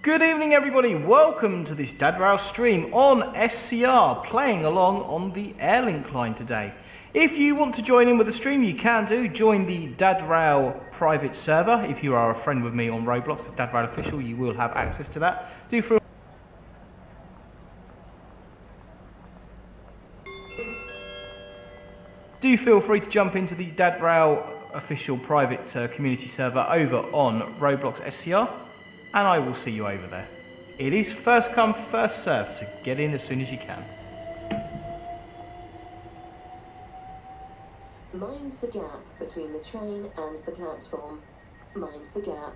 Good evening everybody, welcome to this Dad Rail stream on SCR, playing along on the Airlink line today. If you want to join in with the stream, you can do. Join the Dad Rail private server. If you are a friend with me on Roblox, it's Dad Rail Official, you will have access to that. Do feel free to jump into the Dad Rail Official private community server over on Roblox SCR. And I will see you over there. It is first come, first served, so get in as soon as you can. Mind the gap between the train and the platform. Mind the gap.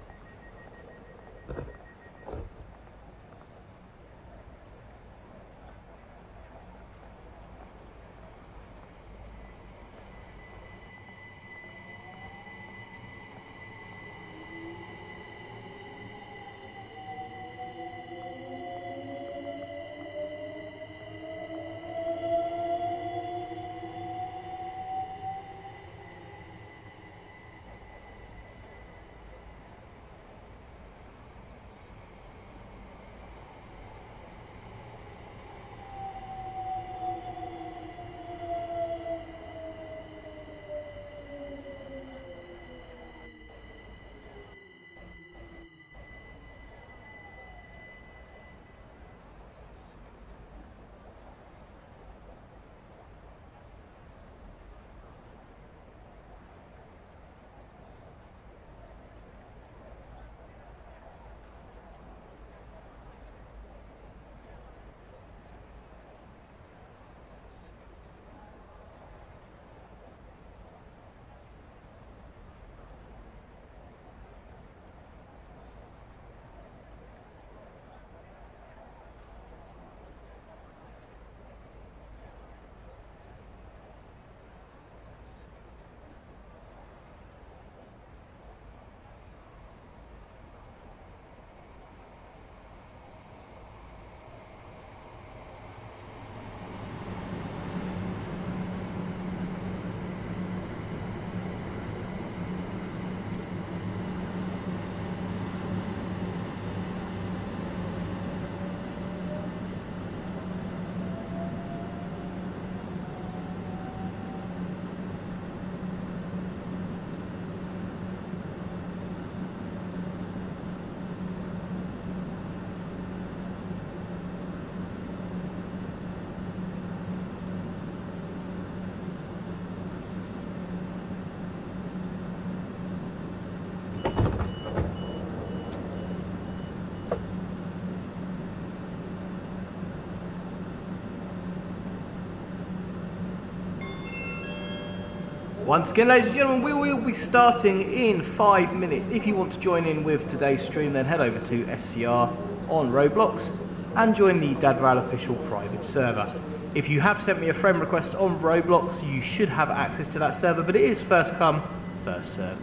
Once again, ladies and gentlemen, we will be starting in 5 minutes. If you want to join in with today's stream, then head over to SCR on Roblox and join the Dad Rail Official private server. If you have sent me a friend request on Roblox, you should have access to that server, but it is first come, first served.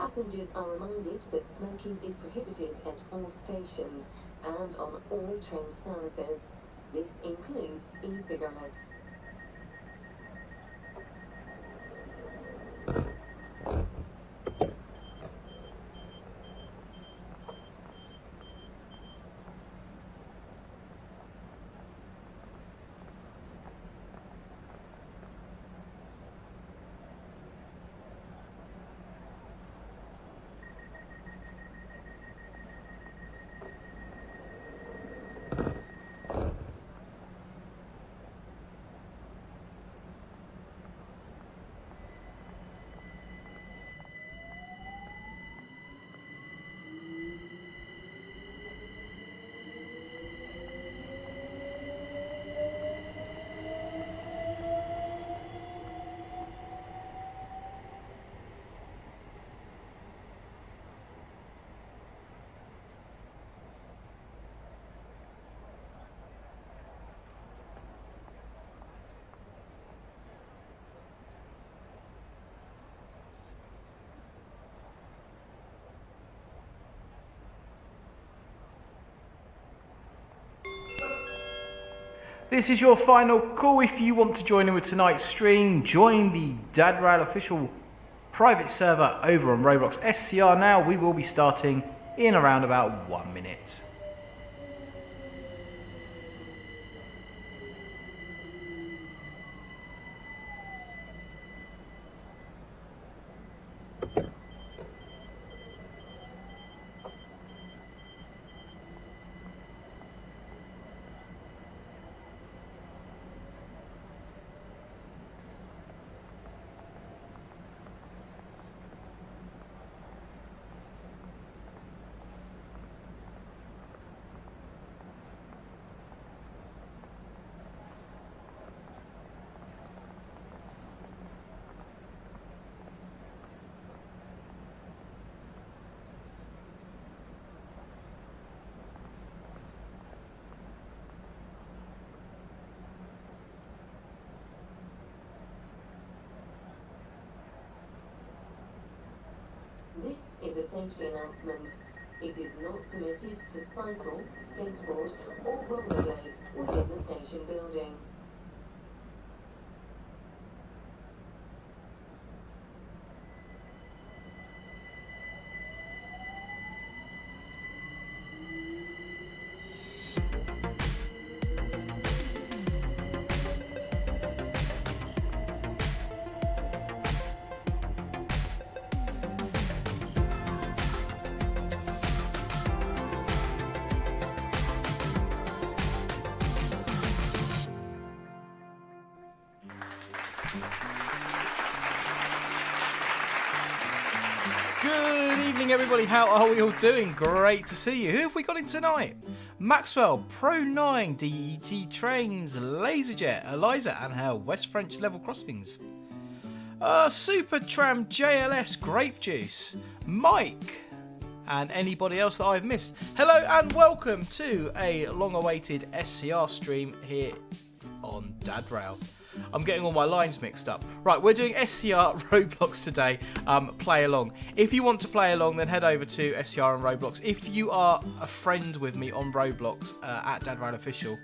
Passengers are reminded that smoking is prohibited at all stations and on all train services. This includes e-cigarettes. This is your final call. If you want to join in with tonight's stream, join the DadRail official private server over on Roblox SCR now. We will be starting in around about 1 minute. This is a safety announcement. It is not permitted to cycle, skateboard or rollerblade within the station building. Good evening, everybody. How are we all doing? Great to see you. Who have we got in tonight? Maxwell, Pro 9, DET Trains, Laserjet, Eliza, and her West French level crossings. Super Tram JLS Grape Juice, Mike, and anybody else that I've missed. Hello and welcome to a long-awaited SCR stream here on DadRail. I'm getting all my lines mixed up. Right, we're doing SCR Roblox today. Play along. If you want to play along, then head over to SCR and Roblox. If you are a friend with me on Roblox at DadRail Official,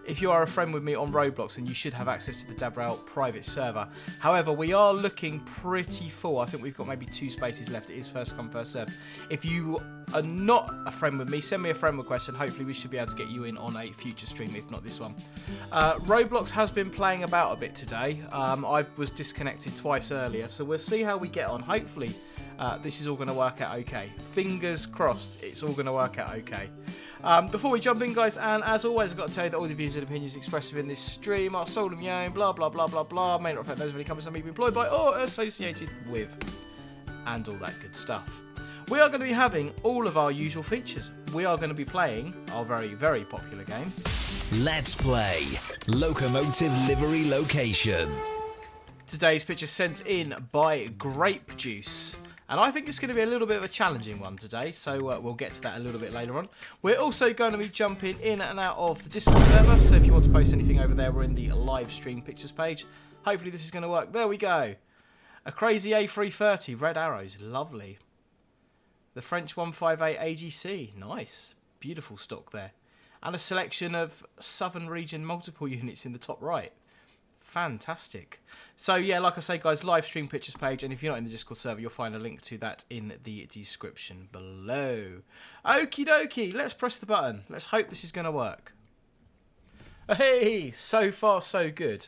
if you are a friend with me on Roblox, then you should have access to the DadRail private server. However, we are looking pretty full. I think we've got maybe 2 spaces left. It is first come, first serve. If you are not a friend with me, send me a friend request and hopefully we should be able to get you in on a future stream, if not this one. Roblox has been playing about a bit today. I was disconnected twice earlier, so we'll see how we get on. Hopefully, this is all going to work out okay. Fingers crossed, it's all going to work out okay. Before we jump in, guys, and as always, I've got to tell you that all the views and opinions expressed within this stream are solely my own, blah, blah, blah, blah, blah, may not affect those of any companies I may be employed by or associated with, and all that good stuff. We are going to be having all of our usual features. We are going to be playing our very, very popular game. Let's play Locomotive Livery Location. Today's picture sent in by Grape Juice. And I think it's going to be a little bit of a challenging one today, so we'll get to that a little bit later on. We're also going to be jumping in and out of the Discord server, so if you want to post anything over there, we're in the live stream pictures page. Hopefully this is going to work. There we go. A crazy A330, red arrows, lovely. The French 158 AGC. Nice. Beautiful stock there. And a selection of Southern Region multiple units in the top right. Fantastic. So yeah, like I say guys, live stream pictures page, and if you're not in the Discord server, you'll find a link to that in the description below. Okie dokie, let's press the button. Let's hope this is going to work. Hey, so far so good.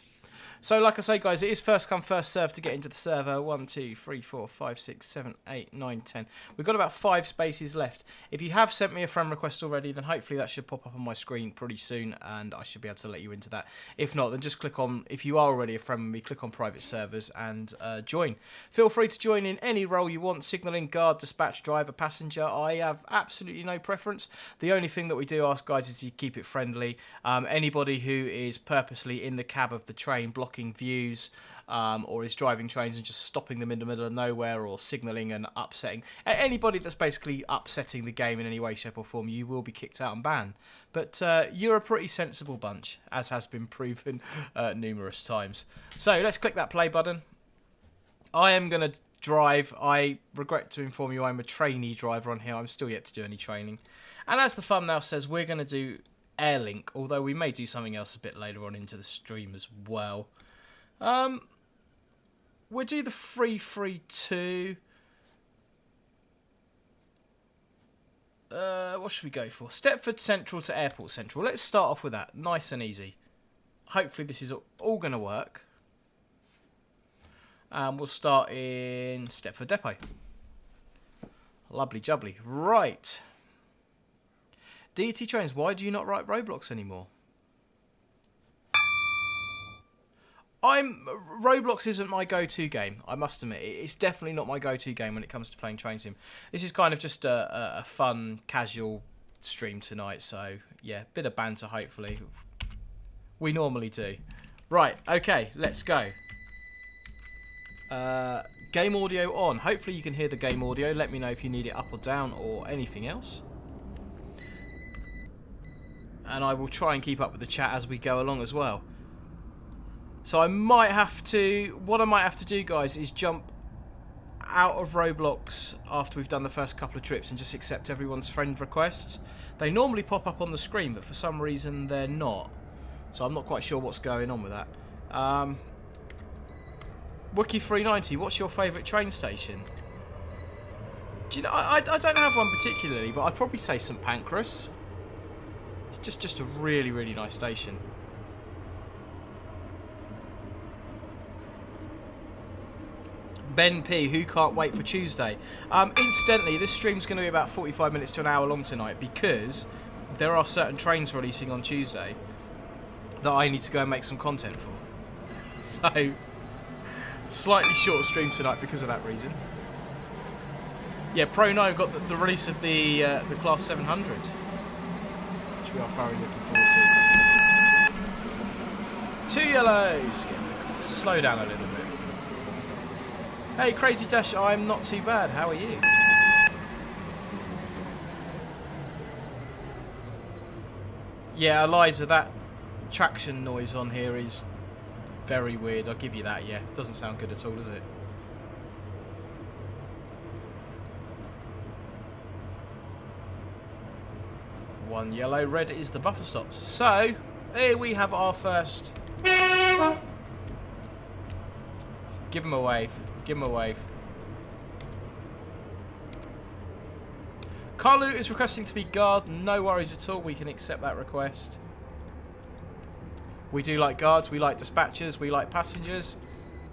So like I say guys, it is first come first serve to get into the server. 1, 2, 3, 4, 5, 6, 7, 8, 9, 10. We've got about 5 spaces left. If you have sent me a friend request already, then hopefully that should pop up on my screen pretty soon and I should be able to let you into that. If not, then just click on, if you are already a friend with me, click on private servers and join. Feel free to join in any role you want: signalling, guard, dispatch, driver, passenger. I have absolutely no preference. The only thing that we do ask guys is you keep it friendly. Anybody who is purposely in the cab of the train blocking views, or is driving trains and just stopping them in the middle of nowhere, or signalling and upsetting anybody that's basically upsetting the game in any way, shape or form, you will be kicked out and banned. But you're a pretty sensible bunch, as has been proven numerous times. So let's click that play button. I am going to drive. I regret to inform you I'm a trainee driver on here. I'm still yet to do any training, and as the thumbnail says, we're going to do Airlink, although we may do something else a bit later on into the stream as well. We'll do the 332. What should we go for? Stepford Central to Airport Central. Let's start off with that. Nice and easy. Hopefully this is all going to work. And we'll start in Stepford Depot. Lovely jubbly. Right. DT Trains, why do you not write Roblox anymore? Roblox isn't my go-to game, I must admit. It's definitely not my go-to game when it comes to playing train sim. This is kind of just a fun, casual stream tonight, so yeah, bit of banter hopefully. We normally do. Right, okay, let's go. Game audio on. Hopefully you can hear the game audio. Let me know if you need it up or down or anything else. And I will try and keep up with the chat as we go along as well. So I might have to, what I might have to do guys is jump out of Roblox after we've done the first couple of trips and just accept everyone's friend requests. They normally pop up on the screen, but for some reason they're not. So I'm not quite sure what's going on with that. Wookie390, what's your favourite train station? Do you know, I don't have one particularly, but I'd probably say St Pancras. It's just a really, really nice station. Ben P, who can't wait for Tuesday? Incidentally, this stream's going to be about 45 minutes to an hour long tonight because there are certain trains releasing on Tuesday that I need to go and make some content for. So, slightly shorter stream tonight because of that reason. Yeah, Pro 9 got the release of the Class 700, which we are thoroughly looking forward to. 2 yellows. Slow down a little bit. Hey, Crazy Dash, I'm not too bad. How are you? Yeah, Eliza, that traction noise on here is very weird. I'll give you that, yeah. Doesn't sound good at all, does it? One yellow, red is the buffer stops. So, here we have our first. Give him a wave. Give him a wave. Carlu is requesting to be guard. No worries at all. We can accept that request. We do like guards. We like dispatchers. We like passengers.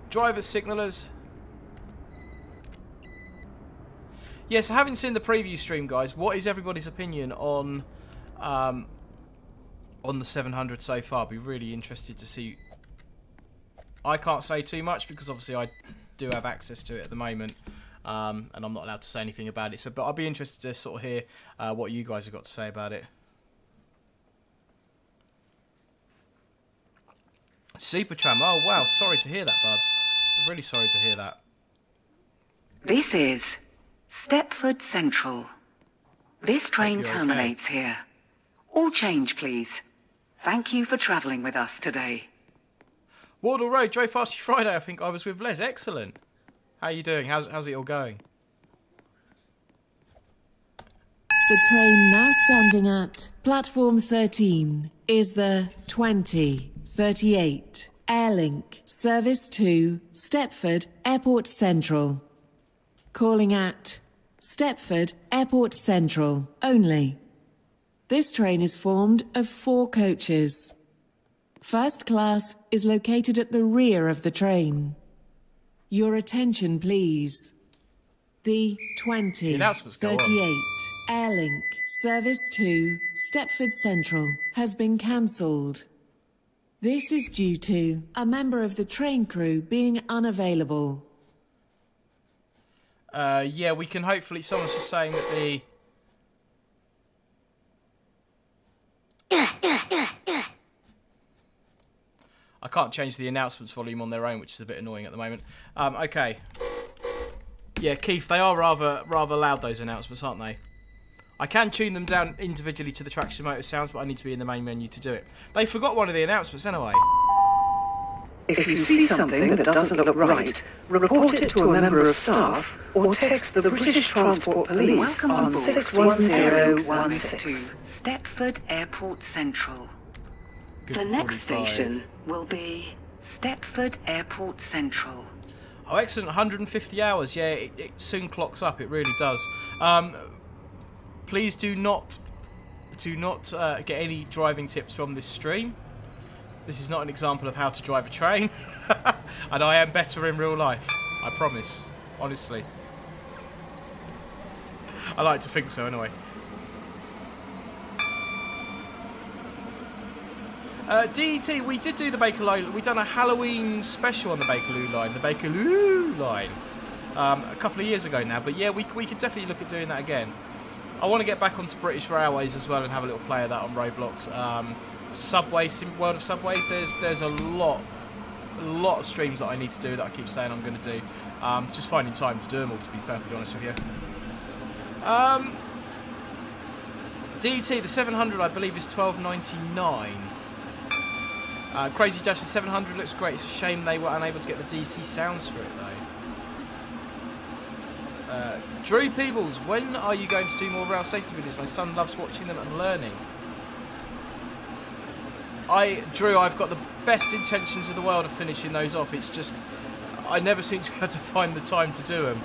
Drivers, signallers. Yeah, so having seen the preview stream, guys, what is everybody's opinion on the 700 so far? I'd be really interested to see. I can't say too much because obviously I do have access to it at the moment, and I'm not allowed to say anything about it. So, but I'll be interested to sort of hear what you guys have got to say about it. Supertram. Oh wow, sorry to hear that, bud. Really sorry to hear that. This is Stepford Central. This train terminates here. All change, please. Thank you for travelling with us today. Wardle Road, drove past you Friday. I think I was with Les. Excellent. How are you doing? How's it all going? The train now standing at platform 13 is the 2038 Airlink Service to Stepford Airport Central. Calling at Stepford Airport Central only. This train is formed of 4 coaches. First class is located at the rear of the train. Your attention, please. The 2038 Airlink Service to Stepford Central has been cancelled. This is due to a member of the train crew being unavailable. Yeah, we can hopefully... Someone's just saying that the... I can't change the announcements volume on their own, which is a bit annoying at the moment. Okay. Yeah, Keith, they are rather loud, those announcements, aren't they? I can tune them down individually to the traction motor sounds, but I need to be in the main menu to do it. They forgot one of the announcements anyway. If you see something that doesn't look right, report it to a member of staff or text the British Transport Police on 61012. Stepford Airport Central. The next station will be Stepford Airport Central. Oh, excellent. 150 hours. Yeah, it soon clocks up. It really does. Please do not get any driving tips from this stream. This is not an example of how to drive a train. And I am better in real life. I promise. Honestly. I like to think so anyway. DET, we did do the Bakerloo. We done a Halloween special on the Bakerloo line, a couple of years ago now. But yeah, we could definitely look at doing that again. I want to get back onto British Railways as well and have a little play of that on Roblox. Subways, World of Subways. There's a lot of streams that I need to do that I keep saying I'm going to do. Just finding time to do them all, to be perfectly honest with you. DET, the 700 I believe is £12.99. Crazy Dash, the 700 looks great. It's a shame they were unable to get the DC sounds for it though. Drew Peebles, when are you going to do more rail safety videos? My son loves watching them and learning. Drew, I've got the best intentions in the world of finishing those off. It's just, I never seem to be able to find the time to do them.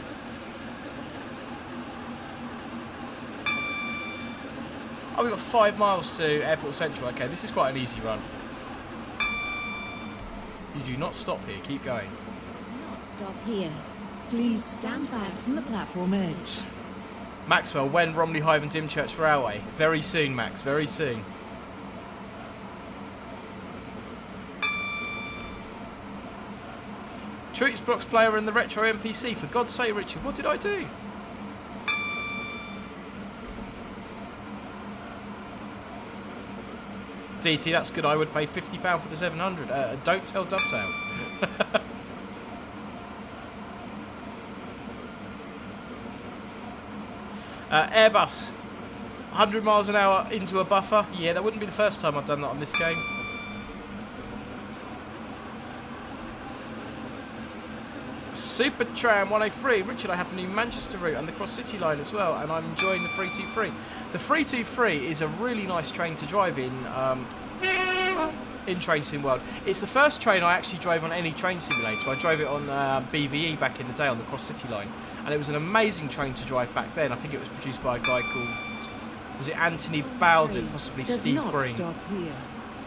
Oh, we've got 5 miles to Airport Central. Okay, this is quite an easy run. You do not stop here. Keep going. Does not stop here. Please stand back from the platform edge. Maxwell, when Romley Hive and Dymchurch Railway? Very soon, Max. Very soon. Troops Blocks player and the Retro NPC. For God's sake, Richard, what did I do? DT, that's good. I would pay £50 for the 700. Don't tell Dovetail. Airbus. 100 miles an hour into a buffer. Yeah, that wouldn't be the first time I've done that on this game. Super Tram 103. Richard, I have the new Manchester route and the Cross City line as well, and I'm enjoying the 323. The 323 is a really nice train to drive in Train Sim World. It's the first train I actually drove on any train simulator. I drove it on BVE back in the day on the Cross City line, and it was an amazing train to drive back then. I think it was produced by a guy called, was it Anthony Bowden, possibly Steve Green. Stop here.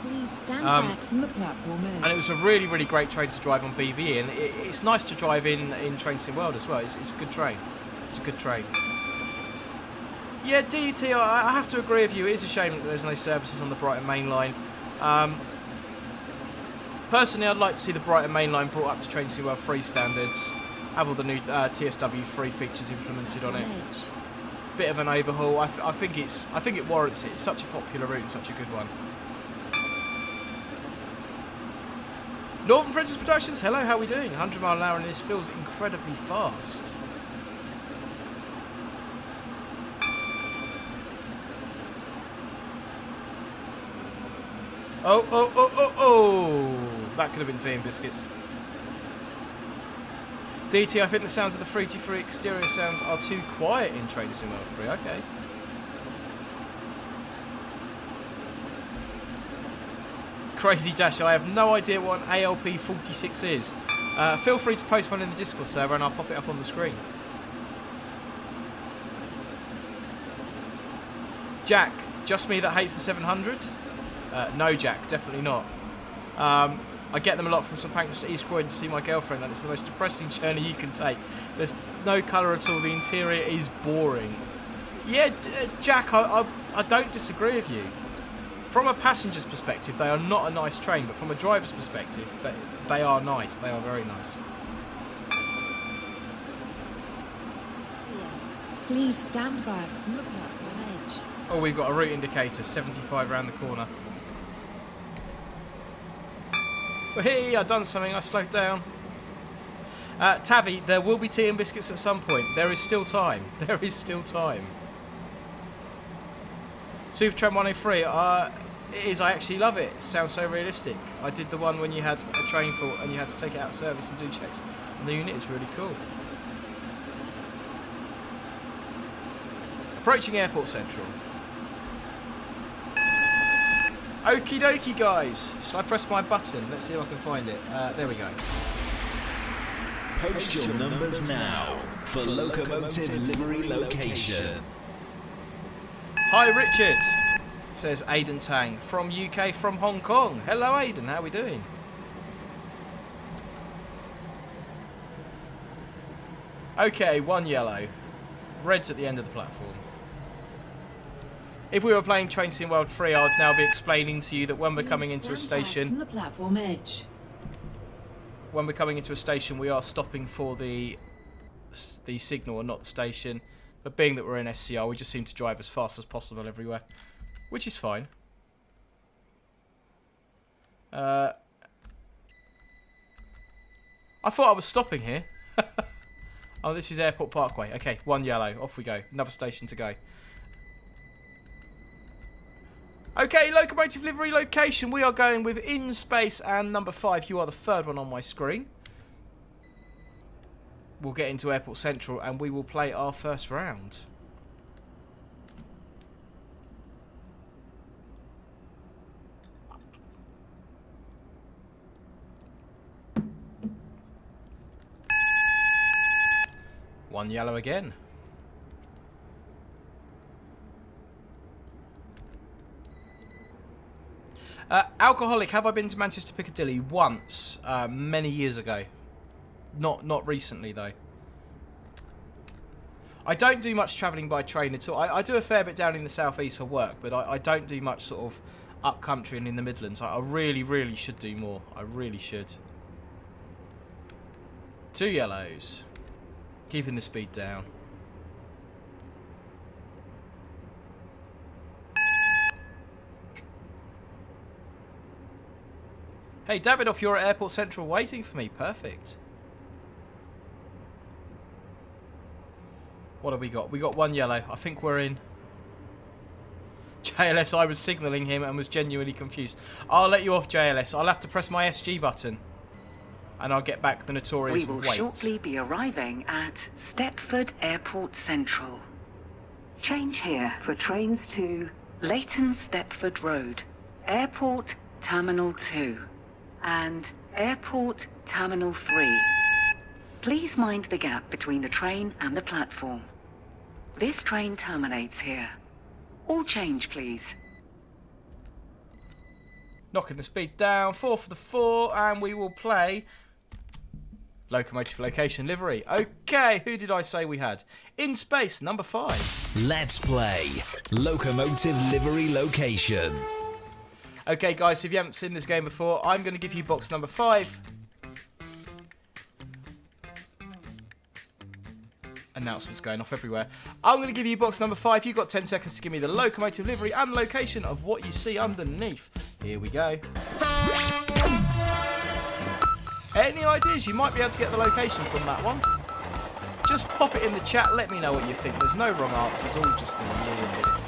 Please stand back from the platform edge. And it was a really, really great train to drive on BVE, and it's nice to drive in Train Sim World as well. It's a good train. It's a good train. Yeah, DET, I have to agree with you. It is a shame that there's no services on the Brighton Main Line. Personally, I'd like to see the Brighton Main Line brought up to Train Sim World 3 standards. Have all the new TSW 3 features implemented on it. Bit of an overhaul. I think it warrants it. It's such a popular route and such a good one. Northern Francis Productions, hello, how are we doing? 100 mile an hour and this feels incredibly fast. Oh, that could have been tea and biscuits. DT, I think the sounds of the 323 exterior sounds are too quiet in Train Sim World 3, okay. Crazy Dash, I have no idea what an ALP 46 is. Feel free to post one in the Discord server and I'll pop it up on the screen. Jack, just me that hates the 700? No, Jack, definitely not. I get them a lot from St Pancras to East Croydon to see my girlfriend, and it's the most depressing journey you can take. There's no colour at all. The interior is boring. Yeah, Jack, I don't disagree with you. From a passenger's perspective, they are not a nice train, but from a driver's perspective, they are nice. They are very nice. Please stand back from the platform edge. Oh, we've got a route indicator, 75 round the corner. Well, hey, I've done something. I slowed down. Tavi, there will be tea and biscuits at some point. There is still time. There is still time. Supertram 103. It is. I actually love it. It sounds so realistic. I did the one when you had a train fault and you had to take it out of service and do checks on the unit. It's really cool. Approaching Airport Central. Okie dokie, guys. Shall I press my button? Let's see if I can find it. There we go. Post your numbers now for Locomotive Livery Location. Hi, Richard, says Aidan Tang from UK, from Hong Kong. Hello, Aidan. How are we doing? Okay, one yellow. Red's at the end of the platform. If we were playing Train Sim World 3, I would now be explaining to you that when we're coming into a station, from the platform edge. When we're coming into a station, we are stopping for the signal and not the station. But being that we're in SCR, we just seem to drive as fast as possible everywhere, which is fine. I thought I was stopping here. Oh, this is Airport Parkway. Okay, one yellow. Off we go. Another station to go. Okay, Locomotive Livery Location. We are going with In Space and number 5. You are the third one on my screen. We'll get into Airport Central and we will play our first round. One yellow again. Alcoholic, have I been to Manchester Piccadilly? Once, many years ago. Not recently, though. I don't do much travelling by train at all. I do a fair bit down in the southeast for work, but I don't do much sort of up country and in the Midlands. I really, really should do more. I really should. 2 yellows. Keeping the speed down. Hey, Davidoff, you're at Airport Central waiting for me. Perfect. What have we got? We got one yellow. I think we're in. JLS, I was signalling him and was genuinely confused. I'll let you off, JLS. I'll have to press my SG button. And I'll get back the notorious We will wait. shortly be arriving at Stepford Airport Central. Change here for trains to Leighton Stepford Road, Airport Terminal 2, and Airport Terminal 3. Please mind the gap between the train and the platform. This train terminates here. All change, please. Knocking the speed down. 4 for the 4, and we will play Locomotive Location Livery. Okay, who did I say we had? In Space, number 5. Let's play Locomotive Livery Location. Okay, guys, if you haven't seen this game before, I'm going to give you box number 5. Announcements going off everywhere. I'm going to give you box number 5. You've got 10 seconds to give me the locomotive livery and location of what you see underneath. Here we go. Any ideas? You might be able to get the location from that one. Just pop it in the chat. Let me know what you think. There's no wrong answers. All just a little bit of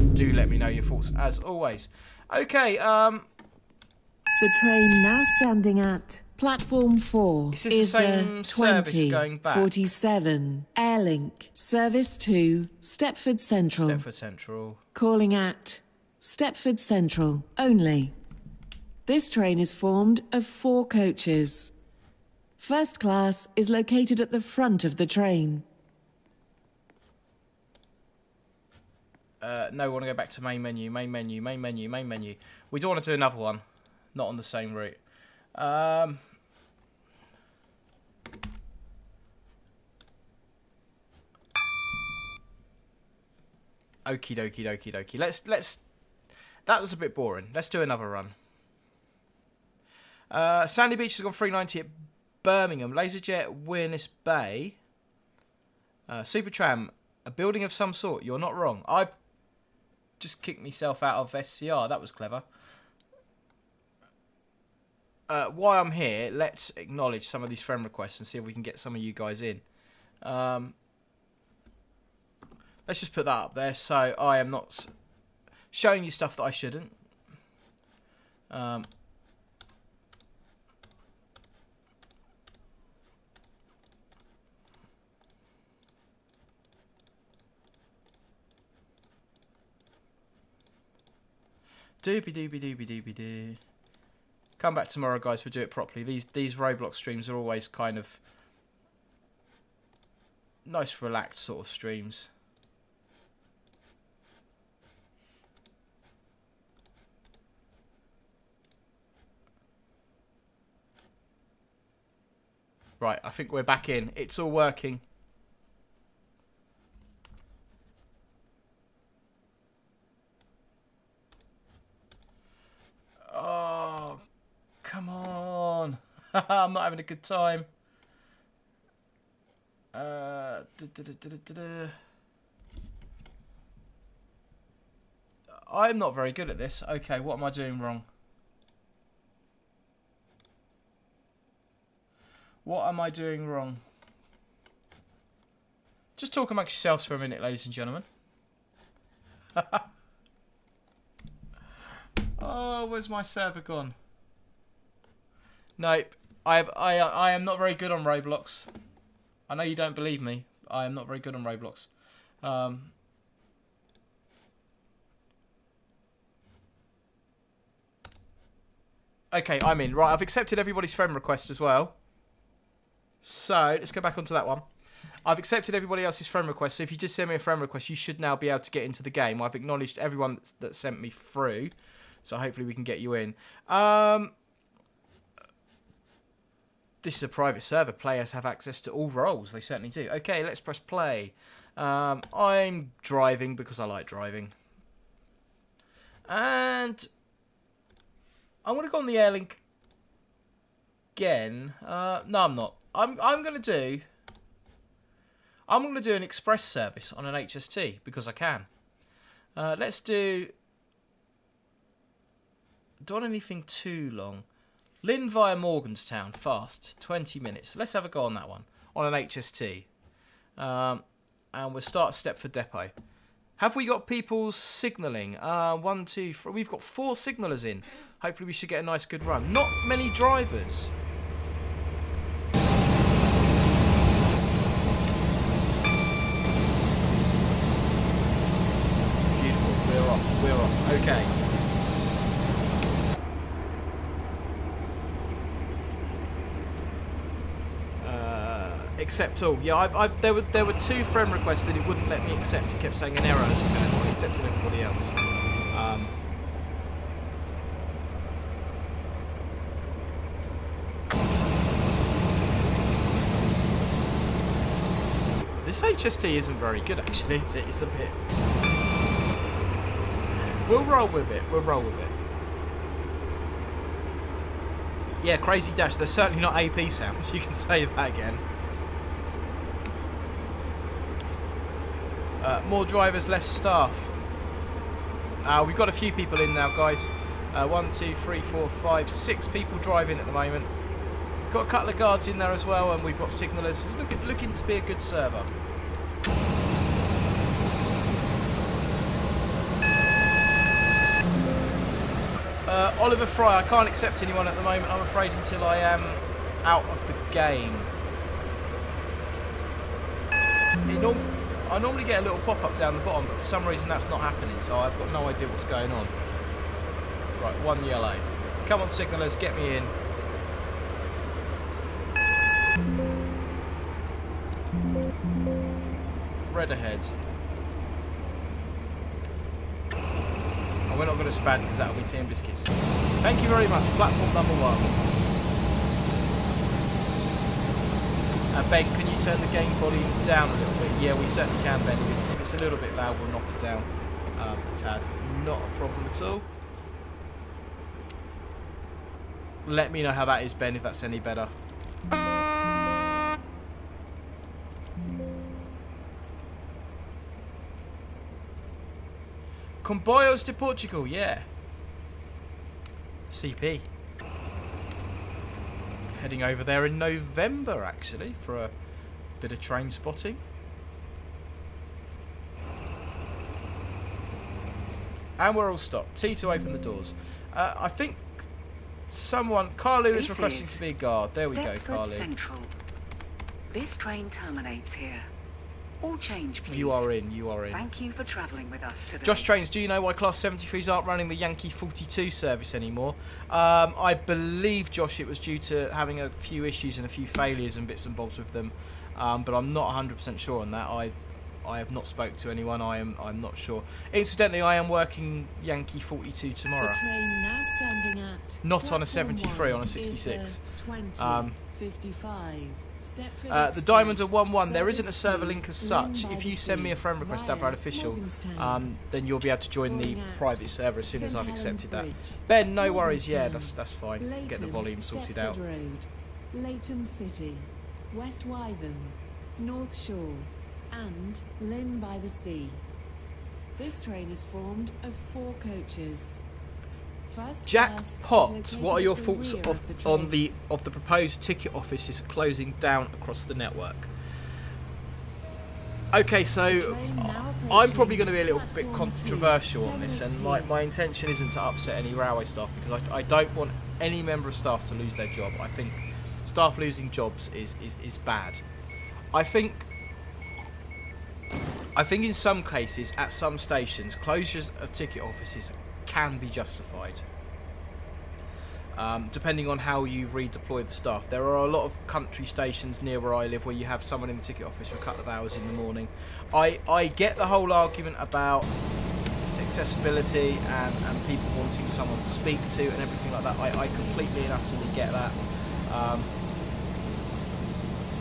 fun. Do let me know your thoughts as always. Okay, The train now standing at Platform 4 Is this the is same the service going back? 2047 Airlink Service to Stepford Central. Stepford Central. Calling at Stepford Central only. This train is formed of 4 coaches. First class is located at the front of the train. No, we want to go back to main menu. We do want to do another one. Not on the same route. Okie dokie. Let's. That was a bit boring. Let's do another run. Sandy Beach has gone 390 at Birmingham. Laserjet, Wearness Bay. Supertram, a building of some sort. You're not wrong. I just kicked myself out of SCR. That was clever. While I'm here, let's acknowledge some of these friend requests and see if we can get some of you guys in. Let's just put that up there so I am not showing you stuff that I shouldn't. Doobie-doobie-doobie-doobie-doo. Come back tomorrow, guys. We'll do it properly. These Roblox streams are always kind of nice, relaxed sort of streams. Right, I think we're back in. It's all working. Oh, come on. I'm not having a good time. I'm not very good at this. Okay, what am I doing wrong? What am I doing wrong? Just talk amongst yourselves for a minute, ladies and gentlemen. Oh, where's my server gone? Nope. I am not very good on Roblox. I know you don't believe me. I am not very good on Roblox. Okay, I'm in. Right, I've accepted everybody's friend request as well. So, let's go back onto that one. I've accepted everybody else's friend request. So if you just send me a friend request, you should now be able to get into the game. I've acknowledged everyone that sent me through. So hopefully we can get you in. This is a private server. Players have access to all roles. They certainly do. Okay, let's press play. I'm driving because I like driving. And I'm going to go on the Airlink again. No, I'm not. I'm going to do an express service on an HST because I can. Let's do... Don't want anything too long. Lynn via Morganstown, fast, 20 minutes. Let's have a go on that one, on an HST. And we'll start Stepford Depot. Have we got people signalling? 1, 2, 3. We've got 4 signallers in. Hopefully we should get a nice good run. Not many drivers. Beautiful, we're off, okay. Accept all. Yeah, there were 2 friend requests that it wouldn't let me accept. It kept saying an error has occurred. I accepted everybody else. This HST isn't very good, actually, is it? It's a bit... We'll roll with it. We'll roll with it. Yeah, Crazy Dash. They're certainly not AP sounds. You can say that again. More drivers, less staff. We've got a few people in now, guys. 1, 2, 3, 4, 5, 6 people driving at the moment. Got a couple of guards in there as well, and we've got signallers. It's looking to be a good server. Oliver Fry, I can't accept anyone at the moment, I'm afraid, until I am out of the game. I normally get a little pop-up down the bottom, but for some reason that's not happening, so I've got no idea what's going on. Right, 1 yellow. Come on, signallers, get me in. Red ahead. Oh, we're not going to spad because that'll be tea and biscuits. Thank you very much. Platform number 1. Ben, can you turn the game volume down a little bit? Yeah, we certainly can, Ben. If it's a little bit loud, we'll knock it down a tad. Not a problem at all. Let me know how that is, Ben, if that's any better. Comboios de Portugal, yeah. CP. Heading over there in November, actually, for a bit of train spotting. And we're all stopped. T to open the doors. I think someone... Carlu is requesting to be a guard. There we go, Carlu. Central. This train terminates here. All change, please. You are in, you are in. Thank you for travelling with us today. Josh Trains, do you know why Class 73s aren't running the Yankee 42 service anymore? I believe, Josh, it was due to having a few issues and a few failures and bits and bobs with them. But I'm not 100% sure on that. I have not spoke to anyone. I'm not sure. Incidentally, I am working Yankee 42 tomorrow. The train now standing at not on a 73, on a 66. 55. The Diamond are 1-1. There isn't a server link as such. If you send me a friend request, Dabrad Official, then you'll be able to join the private server as soon as I've accepted that. Ben, no worries. Yeah, that's fine. Get the volume sorted out. Leighton City, West Wyvern, North Shore, and Lynn by the Sea. This train is formed of 4 coaches. Jackpot. What are your thoughts on the proposed ticket offices closing down across the network? Okay, so I'm probably going to be a little bit controversial on this, and my intention isn't to upset any railway staff because I don't want any member of staff to lose their job. I think staff losing jobs is bad. I think in some cases, at some stations, closures of ticket offices can be justified, depending on how you redeploy the staff. There are a lot of country stations near where I live where you have someone in the ticket office for a couple of hours in the morning. I get the whole argument about accessibility and people wanting someone to speak to and everything like that. I completely and utterly get that.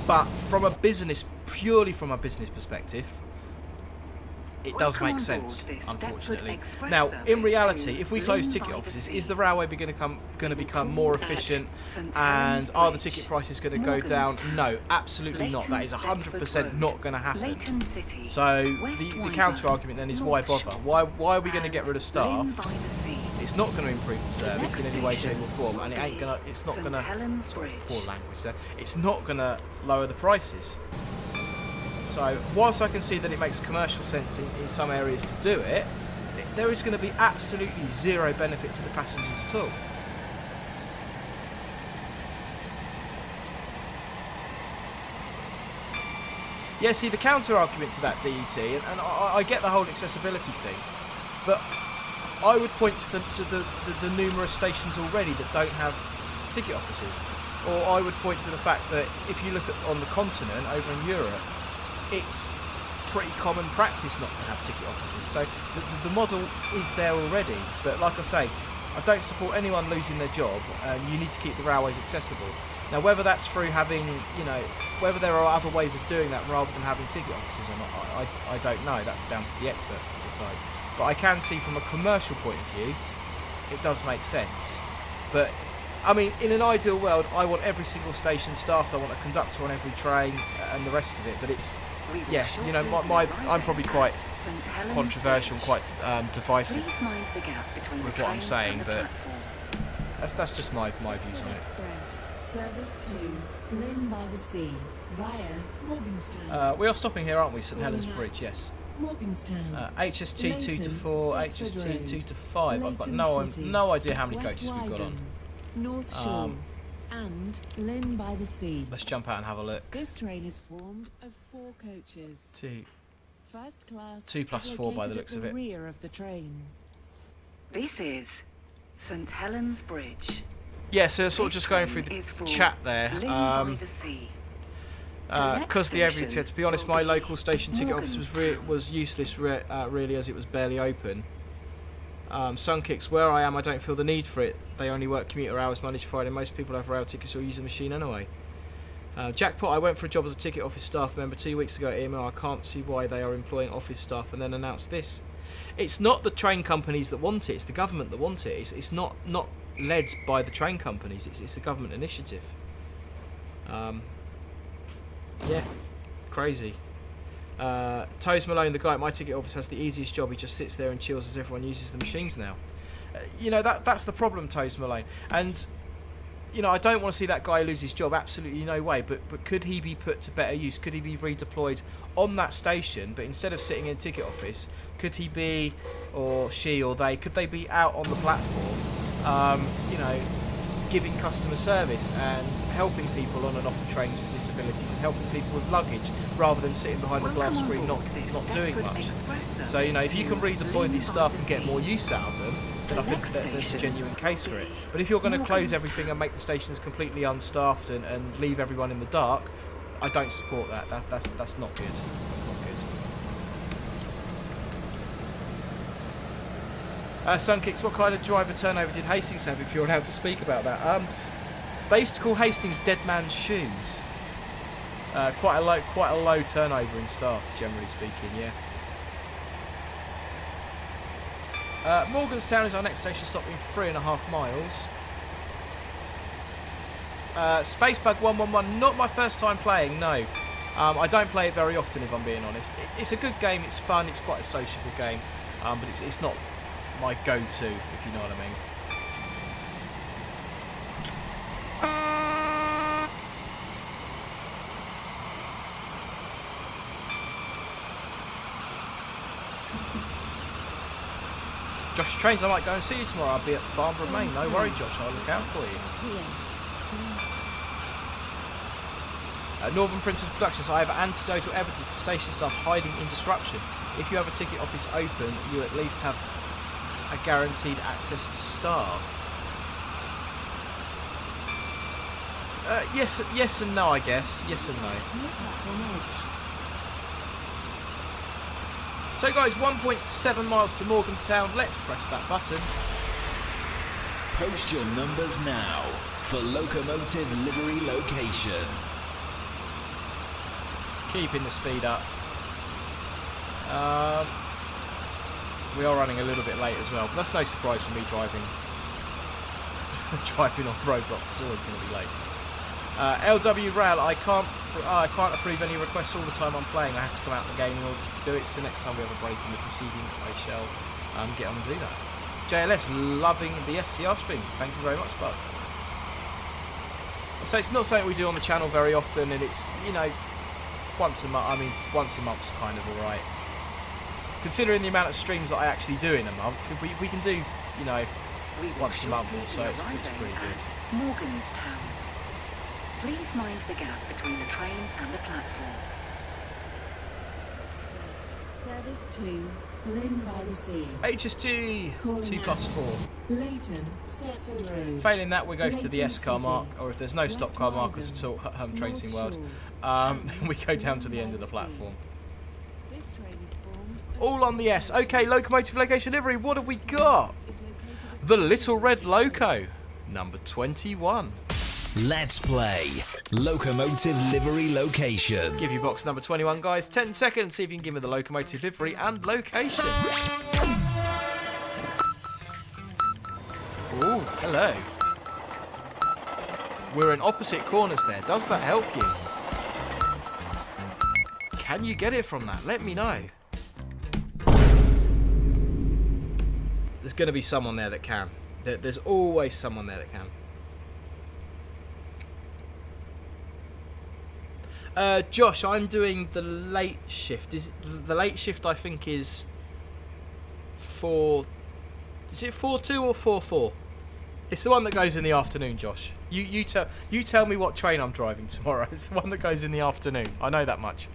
But from a business, purely from a business perspective, it does make sense, unfortunately. Now, in reality, if we close ticket offices, is the railway going to become more efficient, and are the ticket prices going to go down? No, absolutely not. That is 100% not going to happen. So the counter argument then is why bother? Why are we going to get rid of staff? It's not going to improve the service in any way, shape or form, and it's not going to, sorry, poor language there, it's not going to lower the prices. So, whilst I can see that it makes commercial sense in some areas to do it, there is going to be absolutely zero benefit to the passengers at all. Yeah, see, the counter-argument to that, DET, and I get the whole accessibility thing, but I would point to the numerous stations already that don't have ticket offices. Or I would point to the fact that if you look on the continent, over in Europe, it's pretty common practice not to have ticket offices. So the model is there already. But like I say, I don't support anyone losing their job, and you need to keep the railways accessible. Now, whether that's through having, whether there are other ways of doing that rather than having ticket offices or not, I don't know. That's down to the experts to decide. But I can see from a commercial point of view, it does make sense. But I mean, in an ideal world, I want every single station staffed. I want a conductor on every train and the rest of it. But it's, yeah, I'm probably quite controversial, quite divisive with what I'm saying. But that's just my views on it. Express service to Lynn by the Sea via Morgenstern. We are stopping here, aren't we? St Helens Bridge, yes. Morganstown. HST 2 to 4, Leighton, HST Stepford 2 to 5. I've got Leighton City, no idea how many West coaches we've got on. Wyvern, North Shore, and Lynn by the Sea. Let's jump out and have a look. This train is formed of 4 coaches. 2. First class 2 plus is 4 by the located looks at of the it. rear of the train. This is St Helens Bridge. Yeah, so sort of just going through This the train is for chat there. Lynn by the Sea. Because the every station to be honest, my will be local station ticket office Morgantown. was useless really, as it was barely open. Sunkicks, where I am, I don't feel the need for it. They only work commuter hours Monday to Friday. Most people have rail tickets or use the machine anyway. Jackpot, I went for a job as a ticket office staff member 2 weeks ago at EML. I can't see why they are employing office staff and then announce this. It's not the train companies that want it, it's the government that want it. It's not led by the train companies, it's a government initiative. Yeah, crazy. Toes Malone, the guy at my ticket office, has the easiest job. He just sits there and chills as everyone uses the machines now. You know, that's the problem, Toes Malone. And, you know, I don't want to see that guy lose his job, absolutely no way. But could he be put to better use? Could he be redeployed on that station? But instead of sitting in a ticket office, could he be, or she or they, could they be out on the platform, you know, giving customer service and helping people on and off the trains with disabilities and helping people with luggage rather than sitting behind a glass screen not doing much. So, you know, if you can redeploy these staff and get more use out of them, then I think that there's a genuine case for it. But if you're going to close everything and make the stations completely unstaffed and leave everyone in the dark, I don't support that. That's not good. That's not good. Sunkicks, what kind of driver turnover did Hastings have, if you're allowed to speak about that? They used to call Hastings Dead Man's Shoes. Quite a low turnover in staff, generally speaking, yeah. Morganstown is our next station stop in 3.5 miles. Spacebug 111, not my first time playing, no. I don't play it very often, if I'm being honest. It's a good game, it's fun, it's quite a sociable game, but it's not my go-to, if you know what I mean. Josh Trains, I might go and see you tomorrow. I'll be at Farnborough, Maine. No worry, Josh, I'll look out for you. Northern Princess Productions, I have anecdotal evidence of station staff hiding in disruption. If you have a ticket office open, you at least have a guaranteed access to staff. Yes and no, I guess. Yes and no. So guys, 1.7 miles to Morganstown. Let's press that button. Post your numbers now for Locomotive Livery Location. Keeping the speed up. We are running a little bit late as well, but that's no surprise for me driving on Roblox. It's always going to be late. LW Rail, I can't approve any requests all the time I'm playing. I have to come out of the game in order to do it, so next time we have a break in the proceedings, I shall get on and do that. JLS, loving the SCR stream. Thank you very much, bud. So it's not something we do on the channel very often, and it's, you know, once a month. I mean, once a month's kind of alright. Considering the amount of streams that I actually do in a month, if we can do, you know, once a month or so, it's pretty good. Morgantown. Please mind the gap between the train and the platform. Express Service 2, Lynn by the Sea. HST 2+4. Leighton, Stepford Road. Failing that, we go to the Leighton S-car City, mark, or if there's no stop West car markers at Wyvern, all, Tracing North World, Shore, then we go down to the Lynn end by of the sea. platform. This train is formed of All on the S. four Okay, coaches. Locomotive Location Livery, what have we got? Is located at The Little Red Loco, number 21. Let's play Locomotive Livery Location. Give you box number 21, guys. 10 seconds, see if you can give me the locomotive livery and location. Ooh, hello. We're in opposite corners there. Does that help you? Can you get it from that? Let me know. There's going to be someone there that can. There's always someone there that can. Josh, I'm doing the late shift. The late shift? I think is 4. Is it 4-2 or 4-4? It's the one that goes in the afternoon, Josh. You tell me what train I'm driving tomorrow. It's the one that goes in the afternoon. I know that much.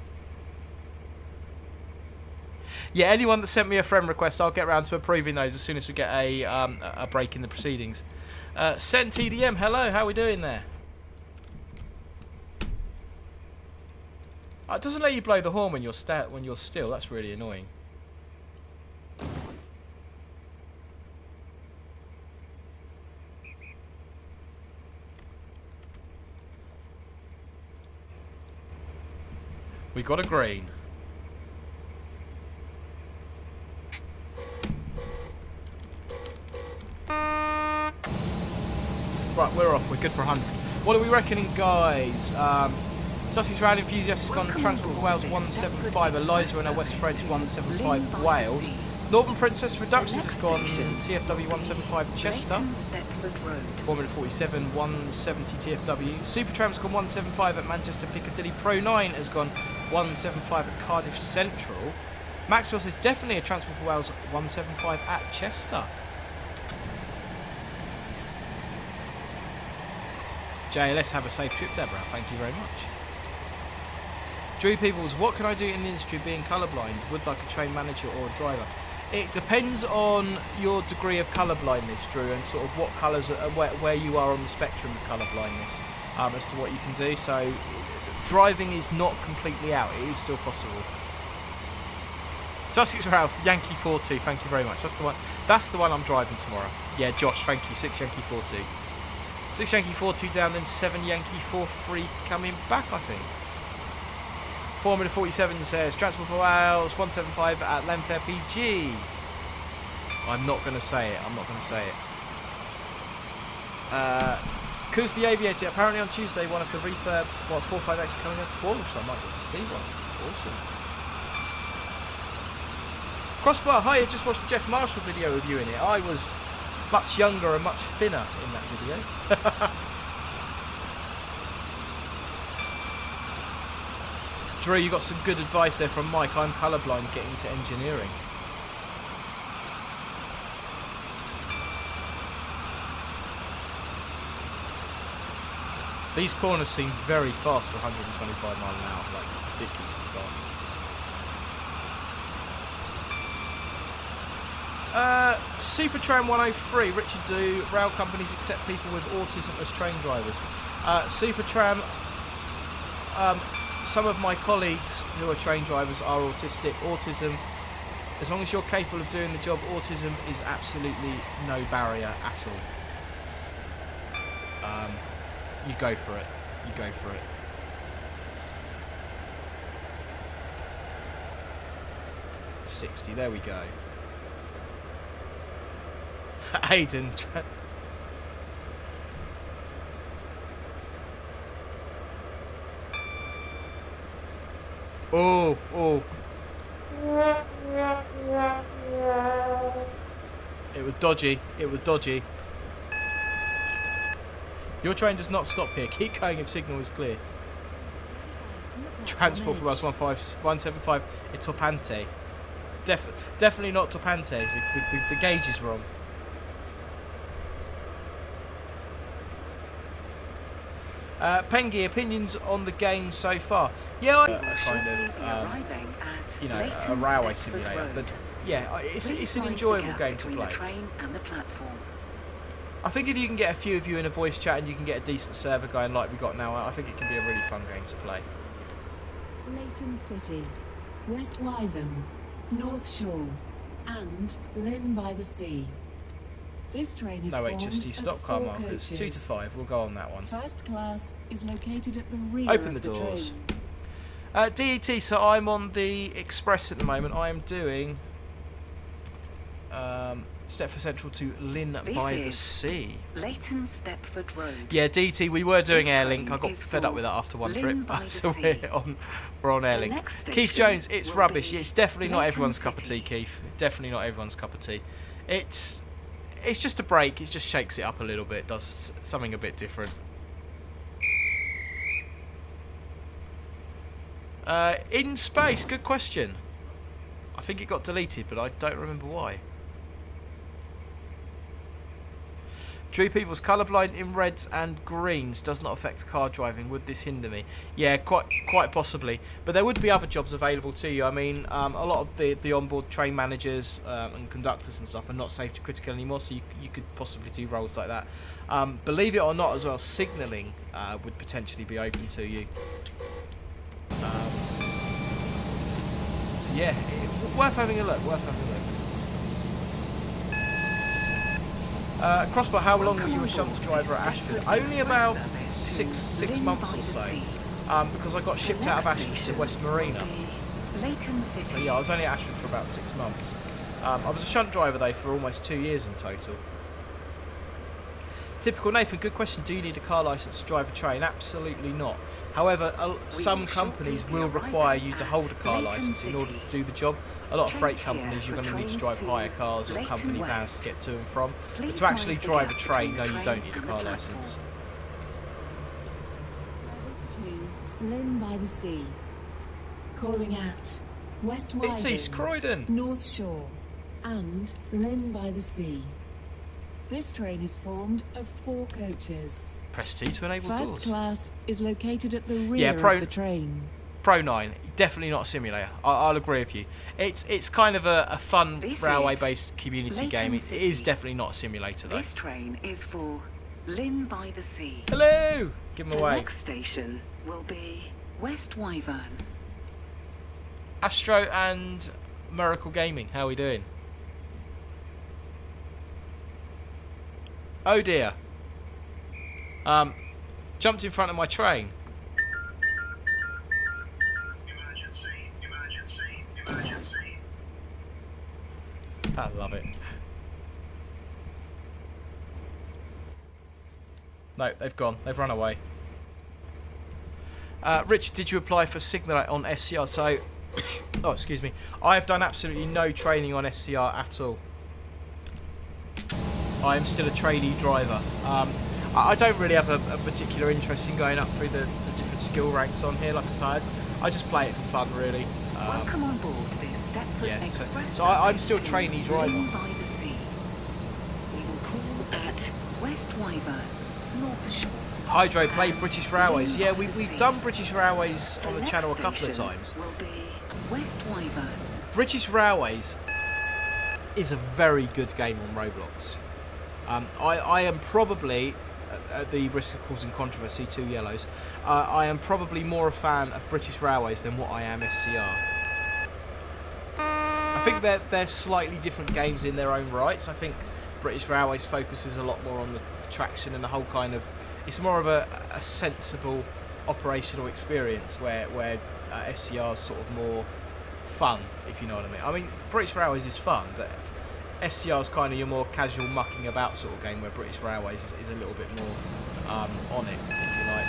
Yeah, anyone that sent me a friend request, I'll get around to approving those as soon as we get a break in the proceedings. Send TDM, hello, how are we doing there? It doesn't let you blow the horn when you're still. That's really annoying. We got a green. Right, we're off. We're good for 100. What are we reckoning, guys? Sussex Rail Enthusiasts has gone Transport for Wales 175, Eliza and her West French 175 Wales. Northern Princess Reductions has gone TFW 175 Chester. 447 170 TFW. Supertram's gone 175 at Manchester Piccadilly. Pro 9 has gone 175 at Cardiff Central. Maxwell says definitely a Transport for Wales 175 at Chester. JLS, have a safe trip, Deborah. Thank you very much. Drew Peoples, what can I do in the industry being colourblind? Would like a train manager or a driver? It depends on your degree of colourblindness, Drew, and sort of what colours, where you are on the spectrum of colourblindness as to what you can do. So driving is not completely out. It is still possible. Sussex Ralph, Yankee 42, thank you very much. That's the one. That's the one I'm driving tomorrow. Yeah, Josh, thank you. 6 Yankee 42. 6 Yankee 42 down, then 7 Yankee 43 coming back, I think. Formula 47 says Transport for Wales 175 at Lenfair PG. I'm not going to say it. I'm not going to say it. Cause the Aviator, apparently on Tuesday one of the refurbs 458s is coming out to Bournemouth, so I might get to see one. Awesome. Crossbar, hi, I just watched the Jeff Marshall video reviewing it. I was much younger and much thinner in that video. Drew, you got some good advice there from Mike. I'm colourblind getting into engineering. These corners seem very fast for 125 mile an hour, like ridiculously fast. Supertram 103, Richard Do, rail companies accept people with autism as train drivers. Supertram, some of my colleagues who are train drivers are autistic. Autism, as long as you're capable of doing the job, autism is absolutely no barrier at all. You go for it. You go for it. .60, there we go. Aiden. Oh. It was dodgy. It was dodgy. Your train does not stop here. Keep going if signal is clear. Transport for Wales 175 at Topante. Definitely not Topante. The gauge is wrong. Pengi, opinions on the game so far? Yeah, a railway simulator, but yeah, it's an enjoyable game to play. I think if you can get a few of you in a voice chat and you can get a decent server going like we got now, I think it can be a really fun game to play. Leighton City, West Wyvern, North Shore, and Lynn by the Sea. This train is no HST stop car markers, 2 to 5. We'll go on that one. First class is located at the rear. Open the doors. DET. So I'm on the Express at the moment. I am doing Stepford Central to Lynn by the Sea. Leighton Stepford Road. Yeah, DT. We were doing Airlink. I got fed up with that after one trip, so we're on Airlink. Keith Jones. It's rubbish. It's definitely not everyone's cup of tea, Keith. Definitely not everyone's cup of tea. It's just a break. It just shakes it up a little bit. Does something a bit different. In space, good question. I think it got deleted, but I don't remember why. Drew Peoples, colourblind in reds and greens does not affect car driving. Would this hinder me? Yeah, quite possibly. But there would be other jobs available to you. I mean, a lot of the onboard train managers and conductors and stuff are not safety critical anymore, so you could possibly do roles like that. Believe it or not, as well, signalling would potentially be open to you. So yeah, worth having a look. Crossbar, how long were you a shunter driver at Ashford? Only about six months or so, because I got shipped out of Ashford to West Marina. So yeah, I was only at Ashford for about 6 months. I was a shunt driver though for almost 2 years in total. Typical Nathan, good question. Do you need a car licence to drive a train? Absolutely not. However, some companies will require you to hold a car licence in order to do the job. A lot of freight companies, you're going to need to drive hire cars or company vans to get to and from. But to actually drive a train, no, you don't need a car licence. Service to Lynn by the Sea. Calling at West Wyvern, It's East Croydon. North Shore, and Lynn by the Sea. This train is formed of 4 coaches. Press T to enable doors. First class is located at the rear of the train. Pro 9, definitely not a simulator. I'll agree with you. It's kind of a fun railway-based community game. It is definitely not a simulator though. This train is for Lynn by the Sea. Hello! Give him a The wave. next station will be West Wyvern. Astro and Miracle Gaming, how are we doing? Oh dear. Jumped in front of my train. Emergency. I love it. No, they've gone. They've run away. Richard, did you apply for Signal on SCR? So, oh, excuse me. I have done absolutely no training on SCR at all. I am still a trainee driver. I don't really have a particular interest in going up through the different skill ranks on here. Like I said, I just play it for fun, really. Welcome on board this Stepford Yeah, Express. so I'm still trainee driver. Lynn by the Sea. We will call at West Wyvern, North Shore. Hydro play British Railways. Yeah, we've done British Railways on the next channel a couple of station times. Will be West Wyvern. British Railways is a very good game on Roblox. I am probably, at the risk of causing controversy, 2 yellows, I am probably more a fan of British Railways than what I am SCR. I think they're slightly different games in their own rights. I think British Railways focuses a lot more on the traction and the whole kind of... It's more of a sensible operational experience where SCR is sort of more fun, if you know what I mean. I mean, British Railways is fun, but SCR is kind of your more casual mucking about sort of game, where British Railways is a little bit more on it, if you like.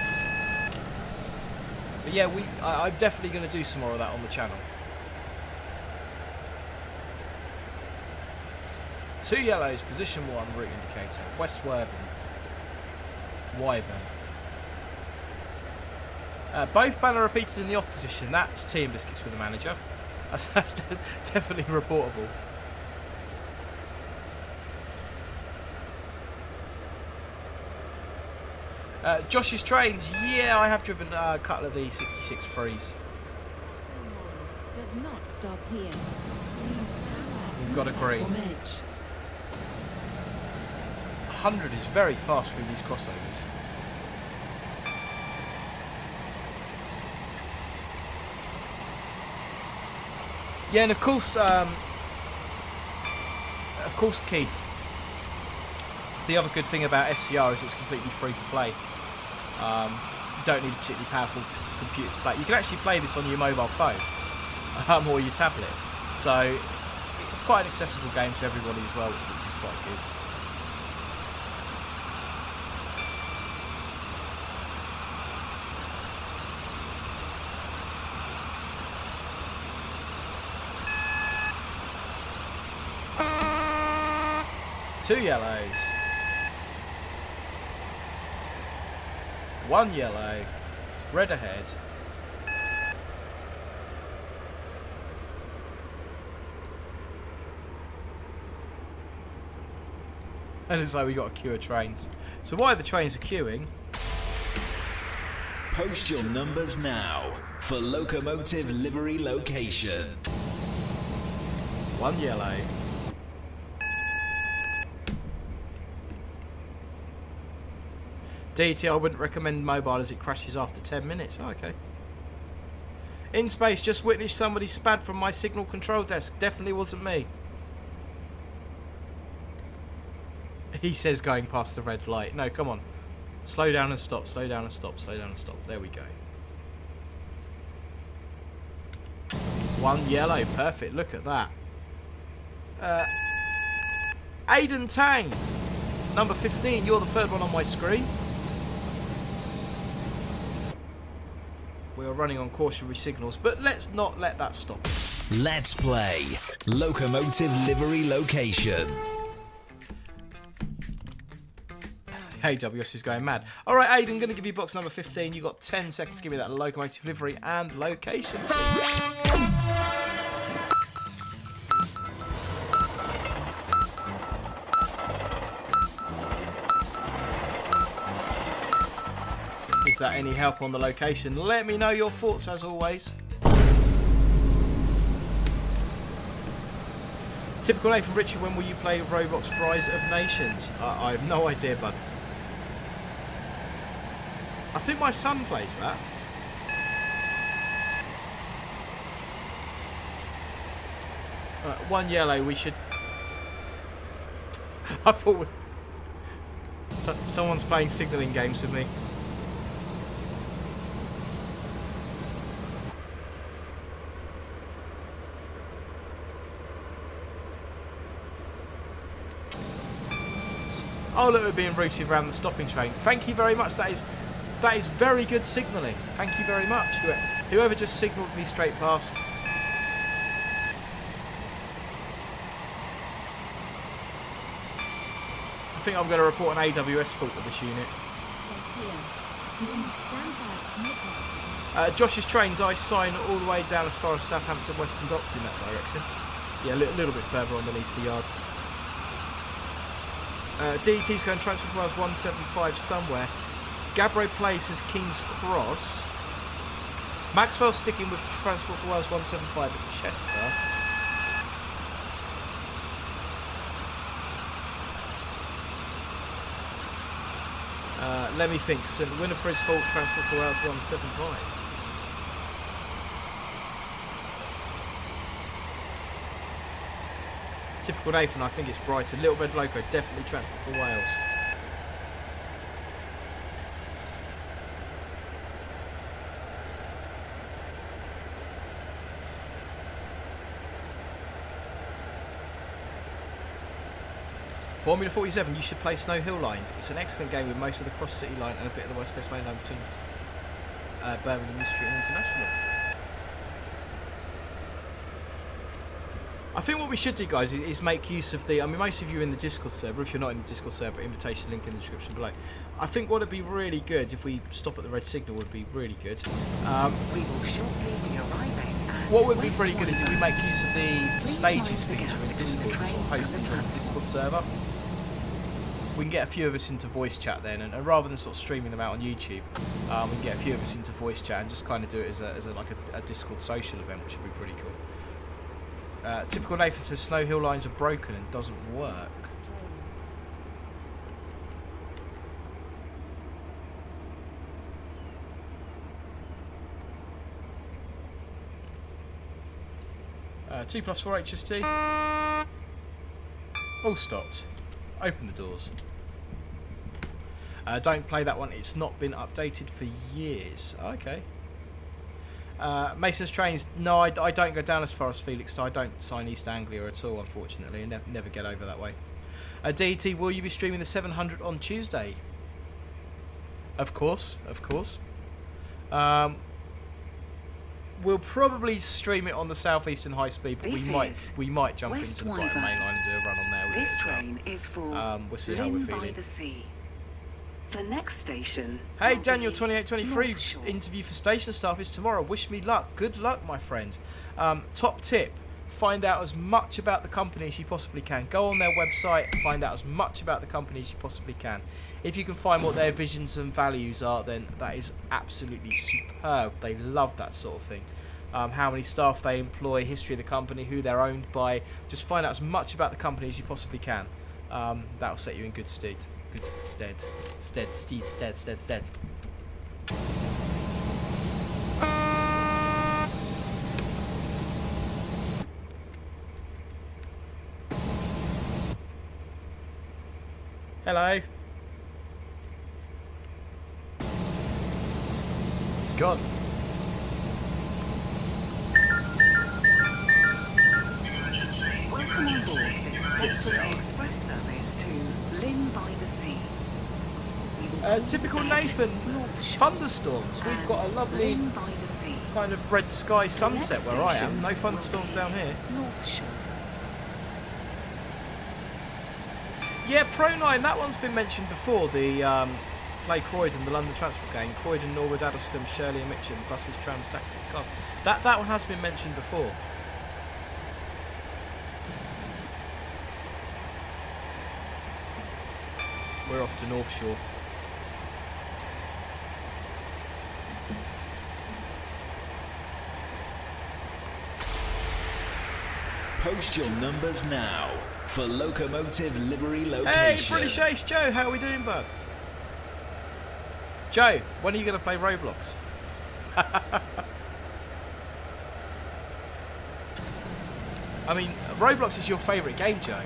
But yeah, I'm definitely going to do some more of that on the channel. 2 yellows, position 1, route indicator, West Wyvern. Both banner repeaters in the off position. That's tea and biscuits with the manager. That's definitely reportable. Josh's trains. Yeah, I have driven a couple of the 66 frees. Does not stop here. Please stand back. We've got a green. 100 is very fast through these crossovers. Yeah, and of course, Keith. The other good thing about SCR is it's completely free to play. You don't need a particularly powerful computer to play. You can actually play this on your mobile phone or your tablet. So it's quite an accessible game to everybody as well, which is quite good. Two yellows. 1 yellow. Red ahead. And it's like we got a queue of trains. So while the trains are queuing... Post your numbers now for Locomotive Livery Location. 1 yellow. DT, I wouldn't recommend mobile as it crashes after 10 minutes. Oh, okay. In space, just witnessed somebody spad from my signal control desk. Definitely wasn't me. He says going past the red light. No, come on. Slow down and stop, slow down and stop, slow down and stop. There we go. 1 yellow, perfect. Look at that. Aidan Tang, number 15. You're the third one on my screen. We are running on cautionary signals, but let's not let that stop. Let's play Locomotive Livery Location. AWS is going mad. Alright, Aidan, going to give you box number 15. You got 10 seconds to give me that locomotive livery and location, please. Is that any help on the location? Let me know your thoughts as always. Typical Nathan Richard, when will you play Roblox Rise of Nations? I have no idea, bud. I think my son plays that. Right, 1 yellow, we should... I thought someone's playing signalling games with me. Oh, look, we're being routed around the stopping train. Thank you very much. That is very good signalling. Thank you very much. Whoever just signalled me straight past. I think I'm going to report an AWS fault with this unit. Please stand back from the platform. Josh's trains, I sign all the way down as far as Southampton Western Docks in that direction. So yeah, a little bit further on than Eastleigh Yard. DET's going Transport for Wales 175 somewhere. Gabro Place is King's Cross. Maxwell sticking with Transport for Wales 175 at Chester. Let me think. St Winifred's Halt, Transport for Wales 175. Typical Nathan, I think it's Brighton. Little Red Loco, definitely Transport for Wales. Formula 47, you should play Snow Hill Lines. It's an excellent game with most of the Cross City line and a bit of the West Coast Main line between Birmingham, New Street and International. I think what we should do, guys, is make use of the... I mean, most of you are in the Discord server. If you're not in the Discord server, invitation link in the description below. I think what would be really good, if we stop at the red signal, would be really good. We will shortly be arriving at What would be pretty good is if we make use of the stages feature in Discord and sort of host these on the Discord server. We can get a few of us into voice chat then, and rather than sort of streaming them out on YouTube, we can get a few of us into voice chat and just kind of do it as a Discord social event, which would be pretty cool. Typical Nathan says Snow Hill lines are broken and doesn't work. Uh, 2+4 HST. All stopped. Open the doors. Don't play that one. It's not been updated for years. Okay. Mason's Trains. No, I don't go down as far as Felixstowe. I don't sign East Anglia at all, unfortunately. I never get over that way. DET, will you be streaming the 700 on Tuesday? Of course, of course. We'll probably stream it on the Southeastern High Speed, but we might jump into the Brighton Main Line and do a run on there with it This as well. train is for We'll see how we're Lynn by feeling. the sea. The next station. Hey, will Daniel, be 2823. North Shore. Interview for station staff is tomorrow. Wish me luck. Good luck, my friend. Top tip: find out as much about the company as you possibly can. Go on their website and find out as much about the company as you possibly can. If you can find what their visions and values are, then that is absolutely superb. They love that sort of thing. How many staff they employ, history of the company, who they're owned by. Just find out as much about the company as you possibly can. That'll set you in good stead. Stead. Hello. It's gone. Welcome on board this Stepford Express service to Lynn by the Sea. Typical Nathan, thunderstorms. We've got a lovely Lynn by the Sea. kind of red sky sunset where I am. No thunderstorms down here. North Shore. Yeah, Pro 9, that one's been mentioned before. The Play Croydon, the London Transport Gang. Croydon, Norwood, Addlescombe, Shirley and Mitcham. Buses, trams, taxis and cars. That one has been mentioned before. We're off to North Shore. Post your numbers now for Locomotive Livery Location. Hey, British Ace Joe, how are we doing, bud? Joe, when are you going to play Roblox? I mean, Roblox is your favourite game, Joe.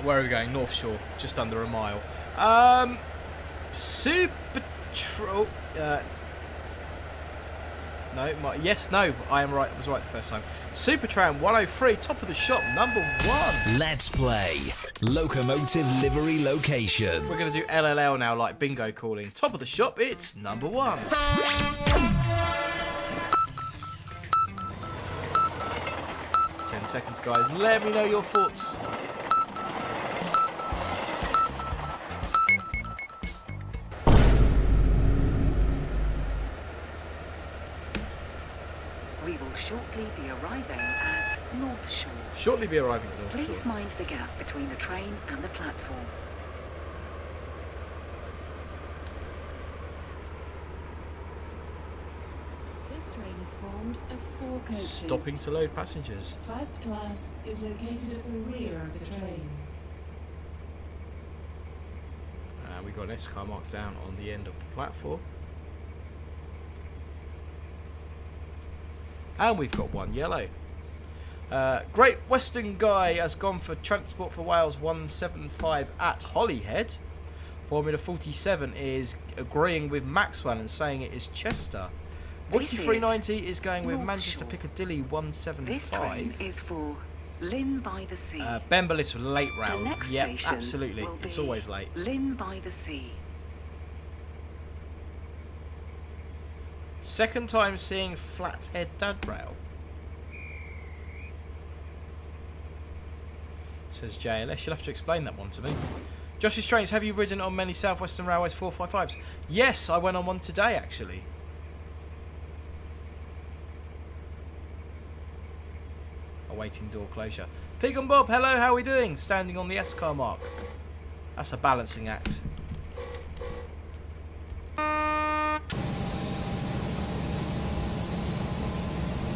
Where are we going? North Shore, just under a mile. No, I am right. I was right the first time. Supertram 103, top of the shop, number 1. Let's play Locomotive Livery Location. We're going to do LLL now, like bingo calling. Top of the shop, it's number 1. Seconds, guys. Let me know your thoughts. We will shortly be arriving at North Shore. Shortly be arriving at North Please Shore. mind the gap between the train and the platform. This train is formed of 4 coaches. Stopping to load passengers. First class is located at the rear of the train. We've got an SCR marked down on the end of the platform. And we've got 1 yellow. Great Western Guy has gone for Transport for Wales 175 at Holyhead. Formula 47 is agreeing with Maxwell and saying it is Chester. Wiki 390 is going with Manchester Piccadilly 175. This train is for Lynn by the Sea. Bemberlis late The rail. next Yep, station absolutely. will It's be always late. Lynn by the Sea. Second time seeing Flathead Dad Rail. Says JLS. You'll have to explain that one to me. Josh's Trains, have you ridden on many South Western Railways 455s? Yes, I went on one today actually. Awaiting door closure. Pig and Bob, hello, how are we doing? Standing on the SCR mark. That's a balancing act.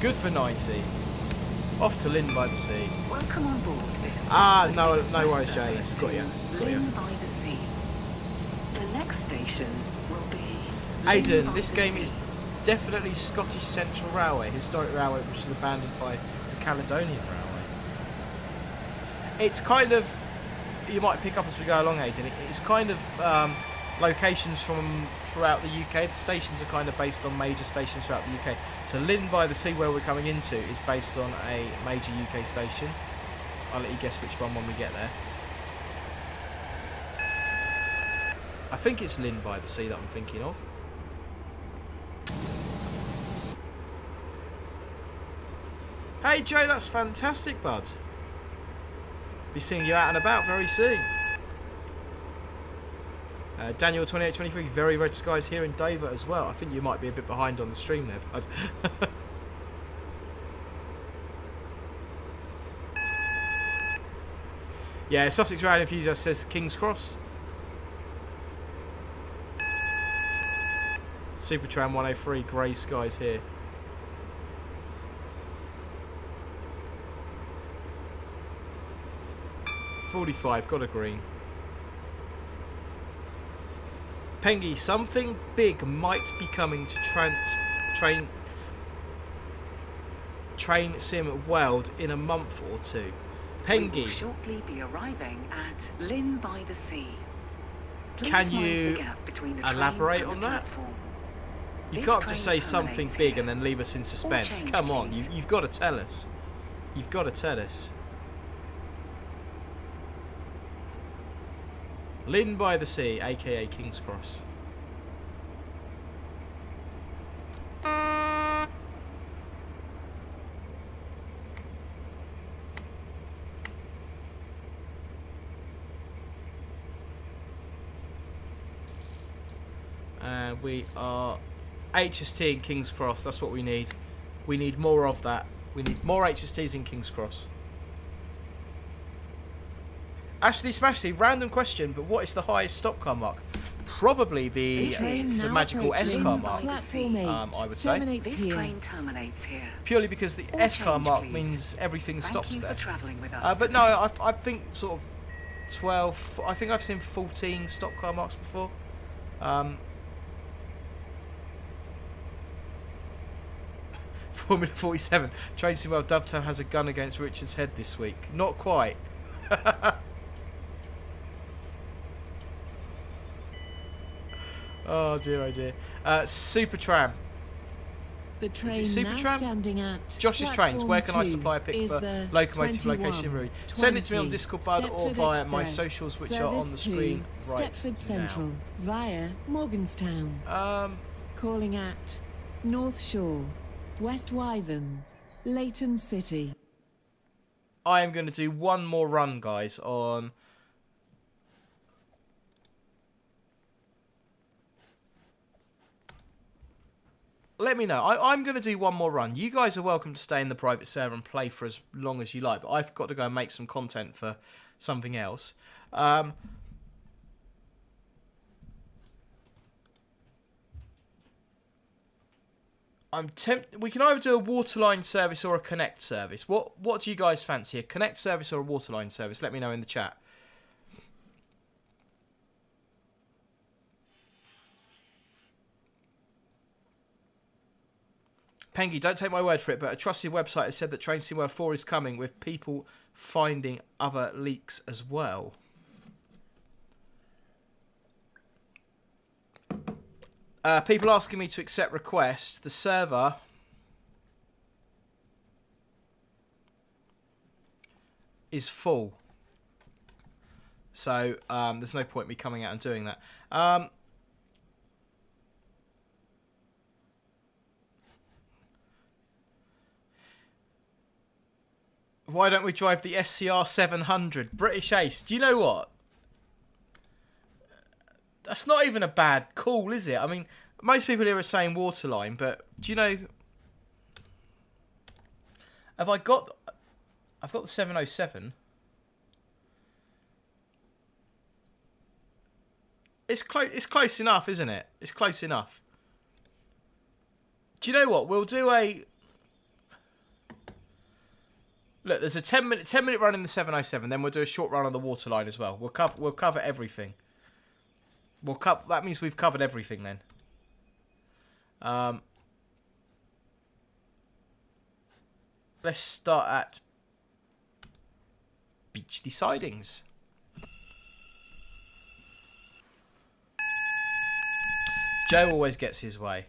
Good for 90. Off to Lynn by the Sea. Welcome on board this. No worries, Jay. It's got you. Lynn by the Sea. The next station will be Aidan, Lynn by this the game Sea. is definitely Scottish Central Railway, historic railway which was abandoned by the Caledonian Railway. It's kind of, you might pick up as we go along, Aidan, it's kind of locations from throughout the UK. The stations are kind of based on major stations throughout the UK. So Lynn by the Sea, where we're coming into, is based on a major UK station. I'll let you guess which one when we get there. I think it's Lynn by the Sea that I'm thinking of. Hey Joe, that's fantastic, bud. Be seeing you out and about very soon. Daniel 2823, very red skies here in Dover as well. I think you might be a bit behind on the stream there, bud. Yeah, Sussex Rail Enthusiast says King's Cross. Supertram 103, grey skies here. .45, got a green. Pengy, something big might be coming to train sim world in a month or two. Pengy, we will shortly be arriving at Lynn by the Sea. Please can mind you the gap between the train elaborate and on the that? platform. You This can't train just say something terminates big here. and then leave us in suspense. change, Come on, please. you've got to tell us. You've got to tell us. Lynn by the Sea, aka King's Cross. And we are HST in King's Cross. That's what we need. We need more of that. We need more HSTs in King's Cross. Ashley Smashley, random question, but what is the highest stop car mark? Probably the magical S car mark. Platform 8 I would say. terminates This here. train terminates here. Purely because the All S car change, mark please. means everything Thank stops you there. for travelling with us. But no, I think sort of 12. I think I've seen 14 stop car marks before. Formula 47. Tracy Well Dovetail has a gun against Richard's head this week. Not quite. Oh dear, oh dear. Supertram. The train now Supertram? standing at Josh's Trains. Where can I platform supply a 2 pic is for the Locomotive 21, Location Route? Send it to me on 20, Discord bud or Stepford via my Express, socials, which are on the Service screen 2, right Stepford Central via Morganstown. now. Calling at North Shore, West Wyvern, Leighton City. I am going to do one more run, guys, on... Let me know. I'm going to do one more run. You guys are welcome to stay in the private server and play for as long as you like, but I've got to go and make some content for something else. We can either do a Waterline service or a Connect service. What do you guys fancy? A Connect service or a Waterline service? Let me know in the chat. Pengy, don't take my word for it, but a trusted website has said that Train Sim World 4 is coming, with people finding other leaks as well. People asking me to accept requests. The server is full. So there's no point me coming out and doing that. Why don't we drive the SCR 700? British Ace. Do you know what? That's not even a bad call, is it? I mean, most people here are saying Waterline, but do you know... I've got the 707. It's close enough, isn't it? It's close enough. Do you know what? We'll do a... Look, there's a 10-minute run in the 707, then we'll do a short run on the Waterline as well. We'll cover everything. That means we've covered everything then. Let's start at Beachley Sidings. Joe always gets his way.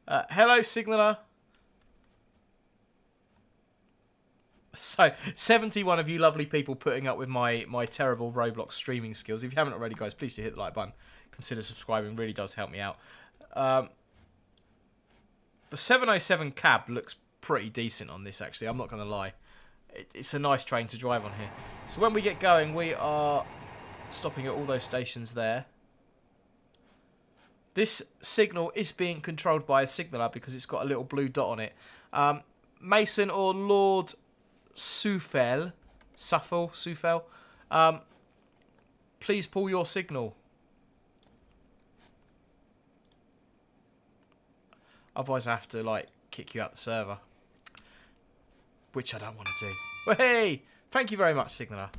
Hello, Signaler. So, 71 of you lovely people putting up with my terrible Roblox streaming skills. If you haven't already, guys, please do hit the like button. Consider subscribing. Really does help me out. The 707 cab looks pretty decent on this, actually. I'm not going to lie. It's a nice train to drive on here. So when we get going, we are stopping at all those stations there. This signal is being controlled by a signaller because it's got a little blue dot on it. Mason or Lord Sufel, please pull your signal. Otherwise I have to, like, kick you out the server. Which I don't want to do. Well, hey! Thank you very much, signaller.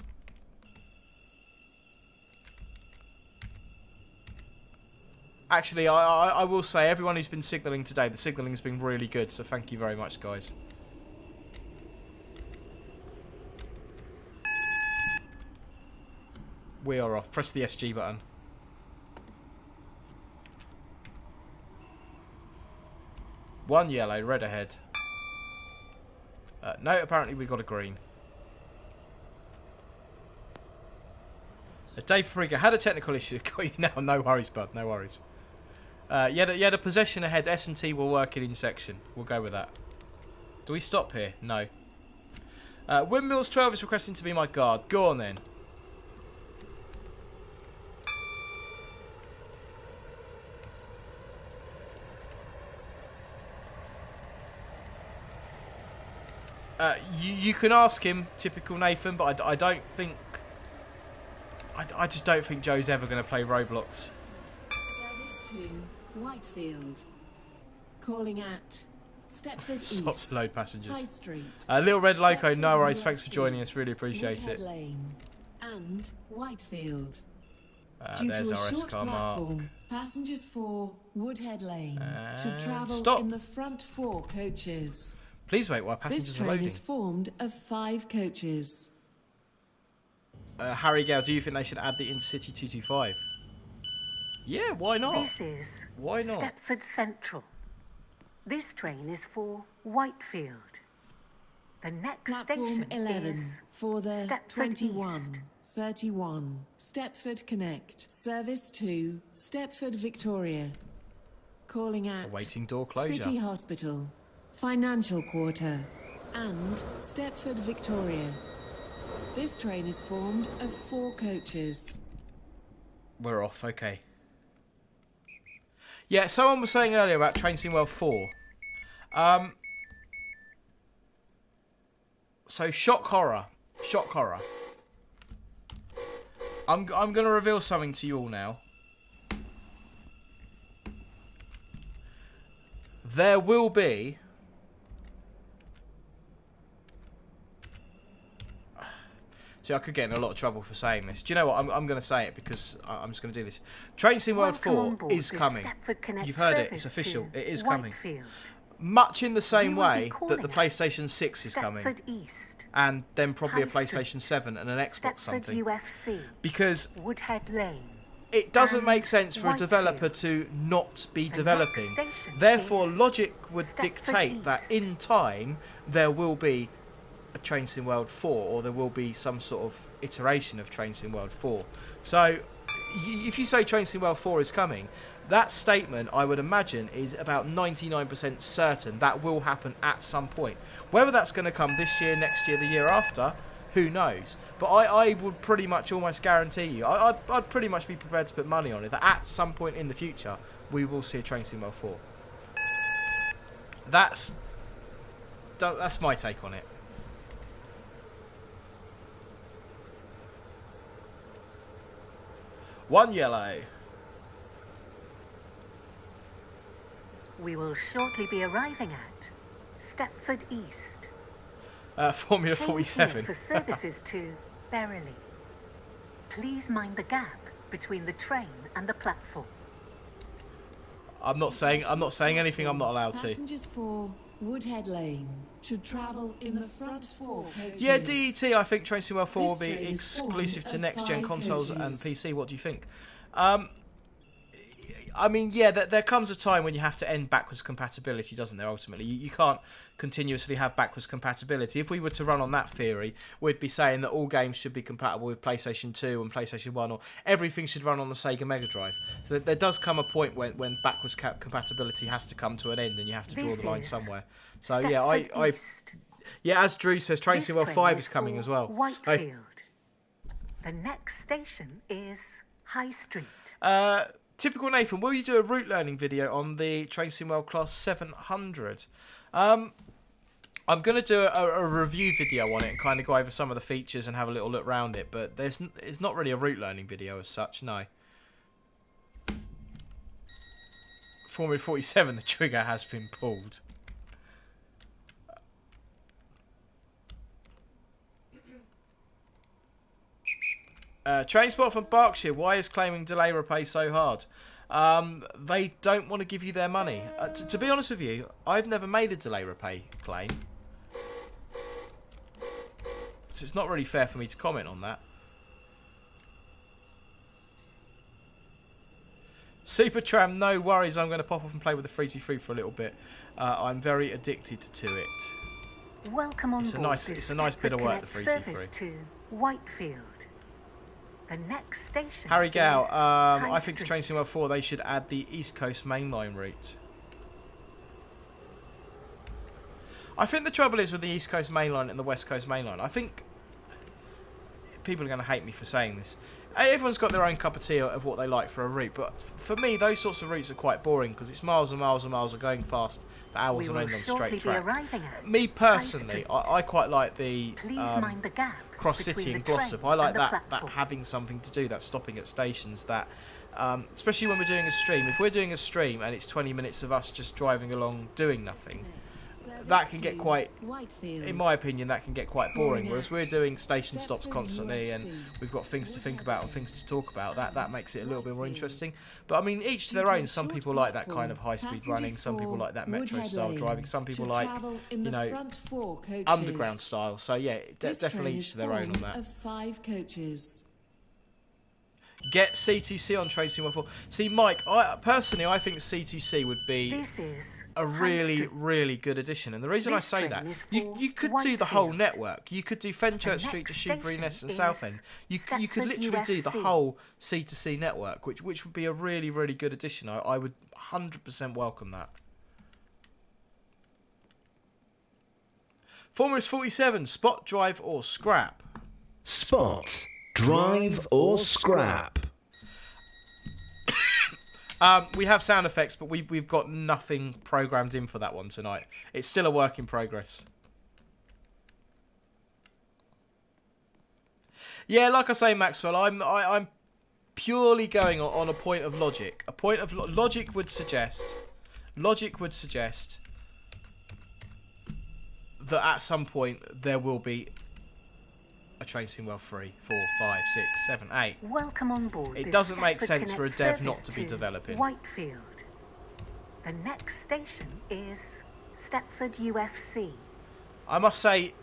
Actually, I will say, everyone who's been signalling today, the signalling has been really good, so thank you very much, guys. We are off. Press the SG button. One yellow, red ahead. No, apparently we got a green. Dave Frigga had a technical issue. Got you now. No worries, bud. No worries. You had a possession ahead. S&T will work in section. We'll go with that. Do we stop here? No. Windmills 12 is requesting to be my guard. Go on then. You can ask him, typical Nathan, but I don't think... I just don't think Joe's ever going to play Roblox. Service to Whitefield. Calling at Stepford East. Stops to load passengers. High Street. Little Red Loco, Stepford no worries. UFC, Thanks for joining us. Really appreciate Woodhead it. Lane and Whitefield. There's our SCR mark. Passengers for Woodhead Lane should travel stop. in the front 4 coaches. Please wait while passengers This are train loading. is formed of 5 coaches. Harry Gale, do you think they should add the Intercity 225? Yeah, why not? This is Why not? Stepford Central. This train is for Whitefield. The next Platform station 11 is for the Stepford 21. East. 31. Stepford Connect. Service to Stepford Victoria. Calling at Awaiting door closure. City Hospital, Financial Quarter, and Stepford Victoria. This train is formed of 4 coaches. We're off, okay. Yeah, someone was saying earlier about Train Scene World 4. So, shock horror. Shock horror. I'm going to reveal something to you all now. There will be... See, I could get in a lot of trouble for saying this. Do you know what? I'm going to say it because I'm just going to do this. Train Scene World 4 is coming. You've heard it. It's official. It is coming. Much in the same way that the PlayStation 6 is coming. East, and then probably a High PlayStation 7 and an Xbox Stepford something. UFC, Because Woodhead Lane. it doesn't and make sense for a Whitefield. developer to not be The developing. next station Therefore, is logic would Stepford dictate that East. in time there will be a Train Sim World 4, or there will be some sort of iteration of Train Sim World 4. So, if you say Train Sim World 4 is coming, that statement, I would imagine, is about 99% certain that will happen at some point. Whether that's going to come this year, next year, the year after, who knows? But I would pretty much almost guarantee you, I'd pretty much be prepared to put money on it, that at some point in the future, we will see a Train Sim World 4. That's my take on it. One yellow. We will shortly be arriving at Stepford East. Formula Change 47. here for services to Berrily. Please mind the gap between the train and the platform. I'm not saying anything I'm not allowed to. Passengers for Woodhead Lane should travel in the front 4 coaches. Yeah, DET, I think Train Sim World 4 will This be train is exclusive formed to of next-gen 5 consoles and coaches. PC. What do you think? I mean, yeah, there comes a time when you have to end backwards compatibility, doesn't there, ultimately? You can't continuously have backwards compatibility. If we were to run on that theory, we'd be saying that all games should be compatible with PlayStation 2 and PlayStation 1, or everything should run on the Sega Mega Drive. So there does come a point when backwards compatibility has to come to an end and you have to draw the line somewhere. So, yeah, yeah, as Drew says, Train Sim World 5 is coming as well. Whitefield. The next station is High Street. Typical Nathan, will you do a route learning video on the Train Sim World Class 700? I'm going to do a review video on it and kind of go over some of the features and have a little look around it, but it's not really a route learning video as such, no. Formula 47, the trigger has been pulled. Train Spot from Berkshire, why is claiming delay repay so hard? They don't want to give you their money. To be honest with you, I've never made a delay repay claim. So it's not really fair for me to comment on that. Supertram, no worries, I'm going to pop off and play with the 323 for a little bit. I'm very addicted to it. Welcome on board. It's a nice bit of work, the 323. To Whitefield. The next station. Harry Gow, I think to Train Sim World 4 they should add the East Coast mainline route. I think the trouble is with the East Coast mainline and the West Coast mainline, I think people are going to hate me for saying this. Everyone's got their own cup of tea of what they like for a route, but for me those sorts of routes are quite boring because it's miles and miles and miles of going fast for hours on end on straight track. Me personally, I quite like the cross city and Glossop. I like that having something to do, that stopping at stations, that especially when we're doing a stream. If we're doing a stream and it's 20 minutes of us just driving along doing nothing, that can get quite, in my opinion, that can get quite boring. Whereas we're doing station stops constantly and we've got things to think about and things to talk about, that makes it a little bit more interesting. But I mean, each to their own. Some people like that kind of high-speed running, some people like that metro-style driving, some people like, you know, underground style. So yeah, definitely each to their own on that. 5 coaches. Get C2C on Train Sim World 4. See, Mike, personally, I think C2C would be a really good addition. And the reason I say that, you could do the whole network. You could do Fenchurch Street to Shoebury Ness and Southend. You could literally do the whole C2C network, which would be a really good addition. I would 100% welcome that. Formula 47, spot, drive or scrap? Spot, drive or scrap? We have sound effects, but we've got nothing programmed in for that one tonight. It's still a work in progress. Yeah, like I say, Maxwell, I'm purely going on a point of logic. A point of logic would suggest that at some point there will be a Train Sim World 3, 4, 5, 6, 7, 8. Welcome on board. It doesn't make sense for a dev not to be developing. Whitefield. The next station is Stepford UFC. I must say,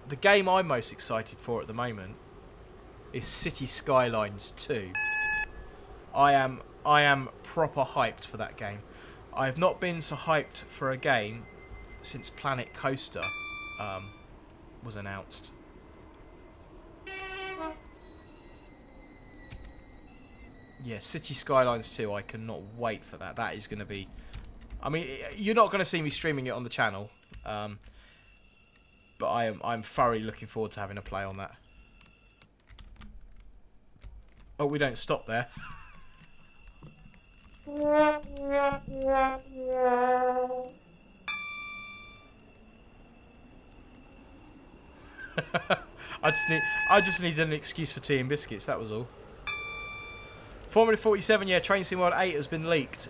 the game I'm most excited for at the moment is City Skylines 2. I am proper hyped for that game. I have not been so hyped for a game since Planet Coaster was announced. Yeah, City Skylines 2, I cannot wait for that. That is going to be... I mean, you're not going to see me streaming it on the channel. But I'm thoroughly looking forward to having a play on that. Oh, we don't stop there. I just needed an excuse for tea and biscuits, that was all. Formula 47, yeah, Train Sim World 8 has been leaked.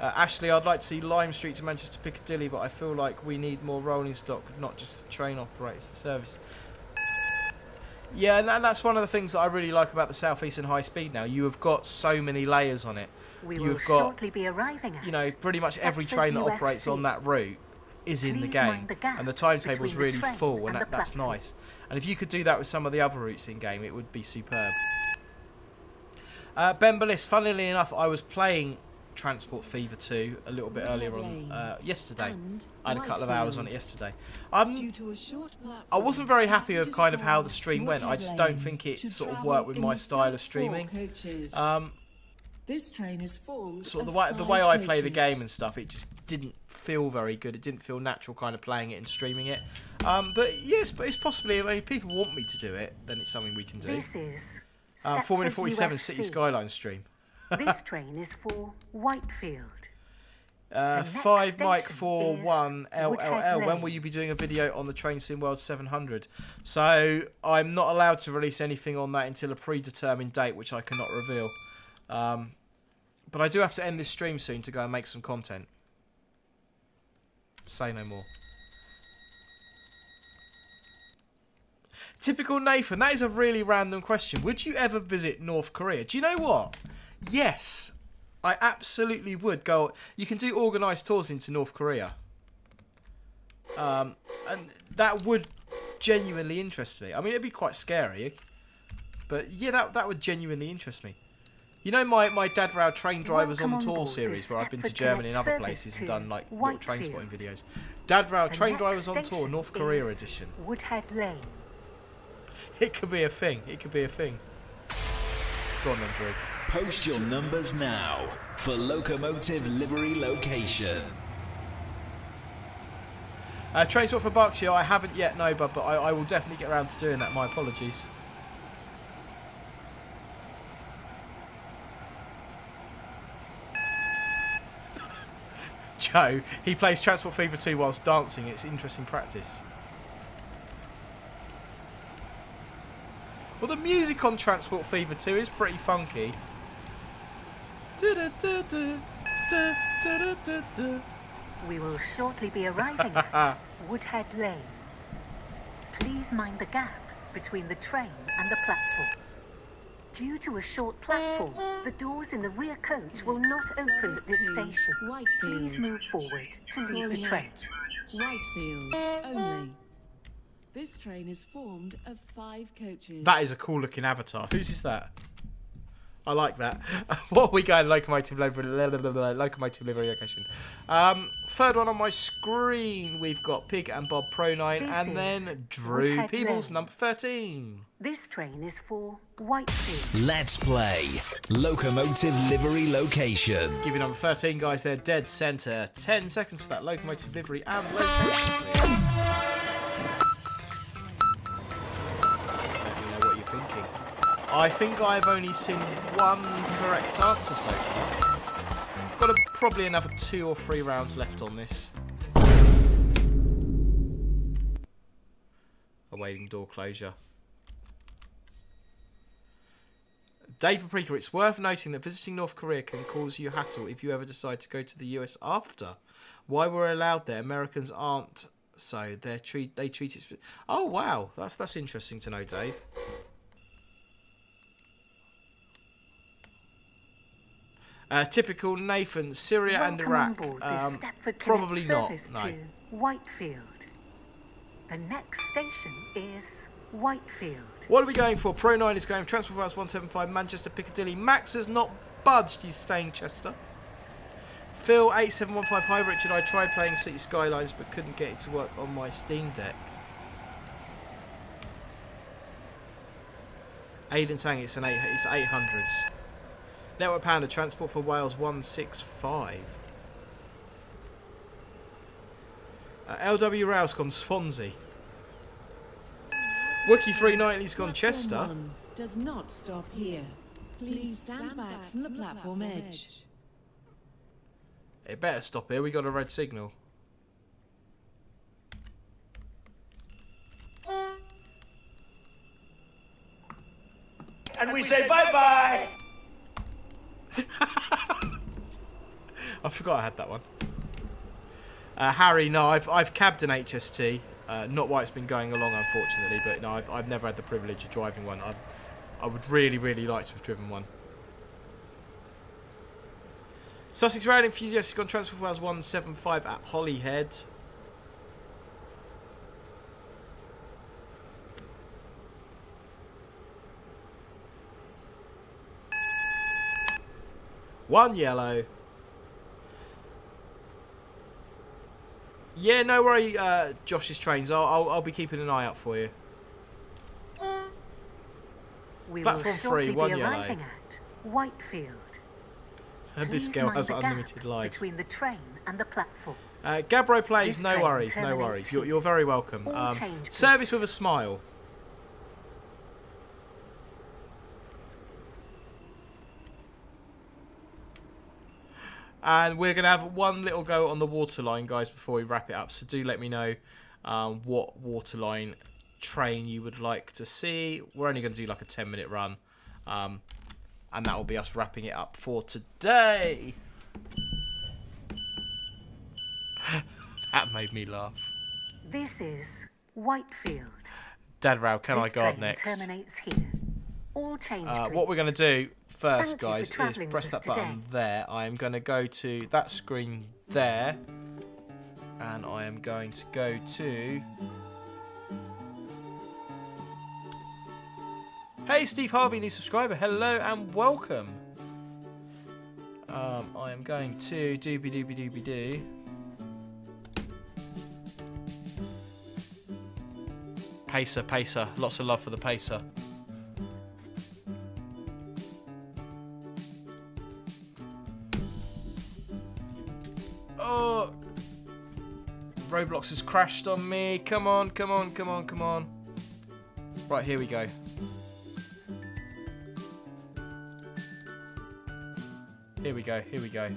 Ashley, I'd like to see Lime Street to Manchester Piccadilly, but I feel like we need more rolling stock, not just the train operators service. Yeah, and that's one of the things that I really like about the South Eastern High Speed now. You have got so many layers on it. You've got, be arriving at, you know, pretty much every train that operates on that route is in the Please game, mind the gap and the timetable is between the really train full, and and the that's platform. nice. And if you could do that with some of the other routes in game, it would be superb. Ben Bellis, funnily enough, I was playing Transport Fever 2 a little bit earlier on yesterday. I had a couple of hours on it yesterday. I wasn't very happy with kind of how the stream went. I just don't think it sort of worked with my style of streaming. This train is formed Sort of of the way I play the coaches. game and stuff, it just didn't feel very good. It didn't feel natural kind of playing it and streaming it. But yes, but it's possibly, I mean, if people want me to do it, then it's something we can do. This is Formula Stepford 47 UFC. City Skyline stream. This train is for Whitefield. 5 Mike station 4 is 1 LLL. Woodhead When Lane. will you be doing a video on the Train Sim World 700? So I'm not allowed to release anything on that until a predetermined date, which I cannot reveal. But I do have to end this stream soon to go and make some content. Say no more. Typical Nathan, that is a really random question. Would you ever visit North Korea? Do you know what? Yes, I absolutely would go. You can do organised tours into North Korea. And that would genuinely interest me. I mean, it'd be quite scary. But yeah, that would genuinely interest me. You know my Dad Rail Train Drivers Welcome on on Tour board series, this where I've been to Stepford Germany and other Connect places and service done like to little train Whitefield. spotting videos. Dad Rail The Train next Drivers on Tour, station North Korea is edition. Woodhead Lane. It could be a thing. It could be a thing. Go on then, Drew. Post your numbers now for Locomotive Livery Location. Train spot for Berkshire, I haven't yet, no, but I will definitely get around to doing that. My apologies. Joe, he plays Transport Fever 2 whilst dancing. It's interesting practice. Well, the music on Transport Fever 2 is pretty funky. We will shortly be arriving at Woodhead Lane. Please mind the gap between the train and the platform. Due to a short platform, the doors in the rear coach will not open at this station. Please move forward to leave the Calling train. out Whitefield only. This train is formed of 5 coaches. That is a cool looking avatar. Whose is that? I like that. What are we going? Locomotive Livery Location. Third one on my screen, we've got Pig and Bob Pro 9, This and is then Drew Woodhead Peebles, Lane. number 13. This train is for Whitefield. Let's play Locomotive Livery Location. Give you number 13, guys. They're dead centre. 10 seconds for that locomotive livery and location. Let me know what you're thinking. I think I've only seen one correct answer so far. Got probably another 2 or 3 rounds left on this. Awaiting door closure. Dave Paprika, it's worth noting that visiting North Korea can cause you hassle if you ever decide to go to the US after. Why we're allowed there? Americans aren't, so they treat it. Oh wow, that's interesting to know, Dave. Typical Nathan, Syria and Welcome Iraq. on board this Stepford Probably Connect not. service No. to Whitefield. The next station is Whitefield. What are we going for? Pro 9 is going Transport House 175 Manchester Piccadilly. Max has not budged. He's staying Chester. Phil 8715. Hi Richard. I tried playing City Skylines but couldn't get it to work on my Steam Deck. Aidan Tang, it's 800s. Network Panda, Transport for Wales 165. LW Rouse gone Swansea. Wookie 390's gone Chester. Platform 1 does not stop here. Please stand back from the platform edge. It better stop here, we got a red signal. And we say bye-bye. I forgot I had that one. Harry, no, I've cabbed an HST. Not why it's been going along, unfortunately, but no, I've never had the privilege of driving one. I would really, really like to have driven one. Sussex Rail Enthusiast has gone Transport Wales 175 at Holyhead. 1 yellow. Yeah, no worry, Josh's trains. I'll be keeping an eye out for you. We Platform will shortly 3, 1 be yellow. arriving at Whitefield. And this Please girl mind has the unlimited gap lives. between the train and the platform. Gabro plays, This no train worries, no terminates worries. here. You're very welcome. All change, please. Service with a smile. And we're going to have one little go on the Waterline, guys, before we wrap it up. So do let me know what Waterline train you would like to see. We're only going to do like a 10-minute run. And that will be us wrapping it up for today. That made me laugh. This is Whitefield. Dad Row, can I This guard train next? terminates here. All change, What we're going to do first, Thank you for guys, is travelling press with that us button today. there. I am going to go to that screen there. And I am going to go to... Hey, Steve Harvey, new subscriber. Hello and welcome. I am going to doobie-doobie-doobie-doo. Pacer, pacer. Lots of love for the pacer. Oh! Roblox has crashed on me. Come on, come on, come on, come on. Right, here we go. Here we go, here we go.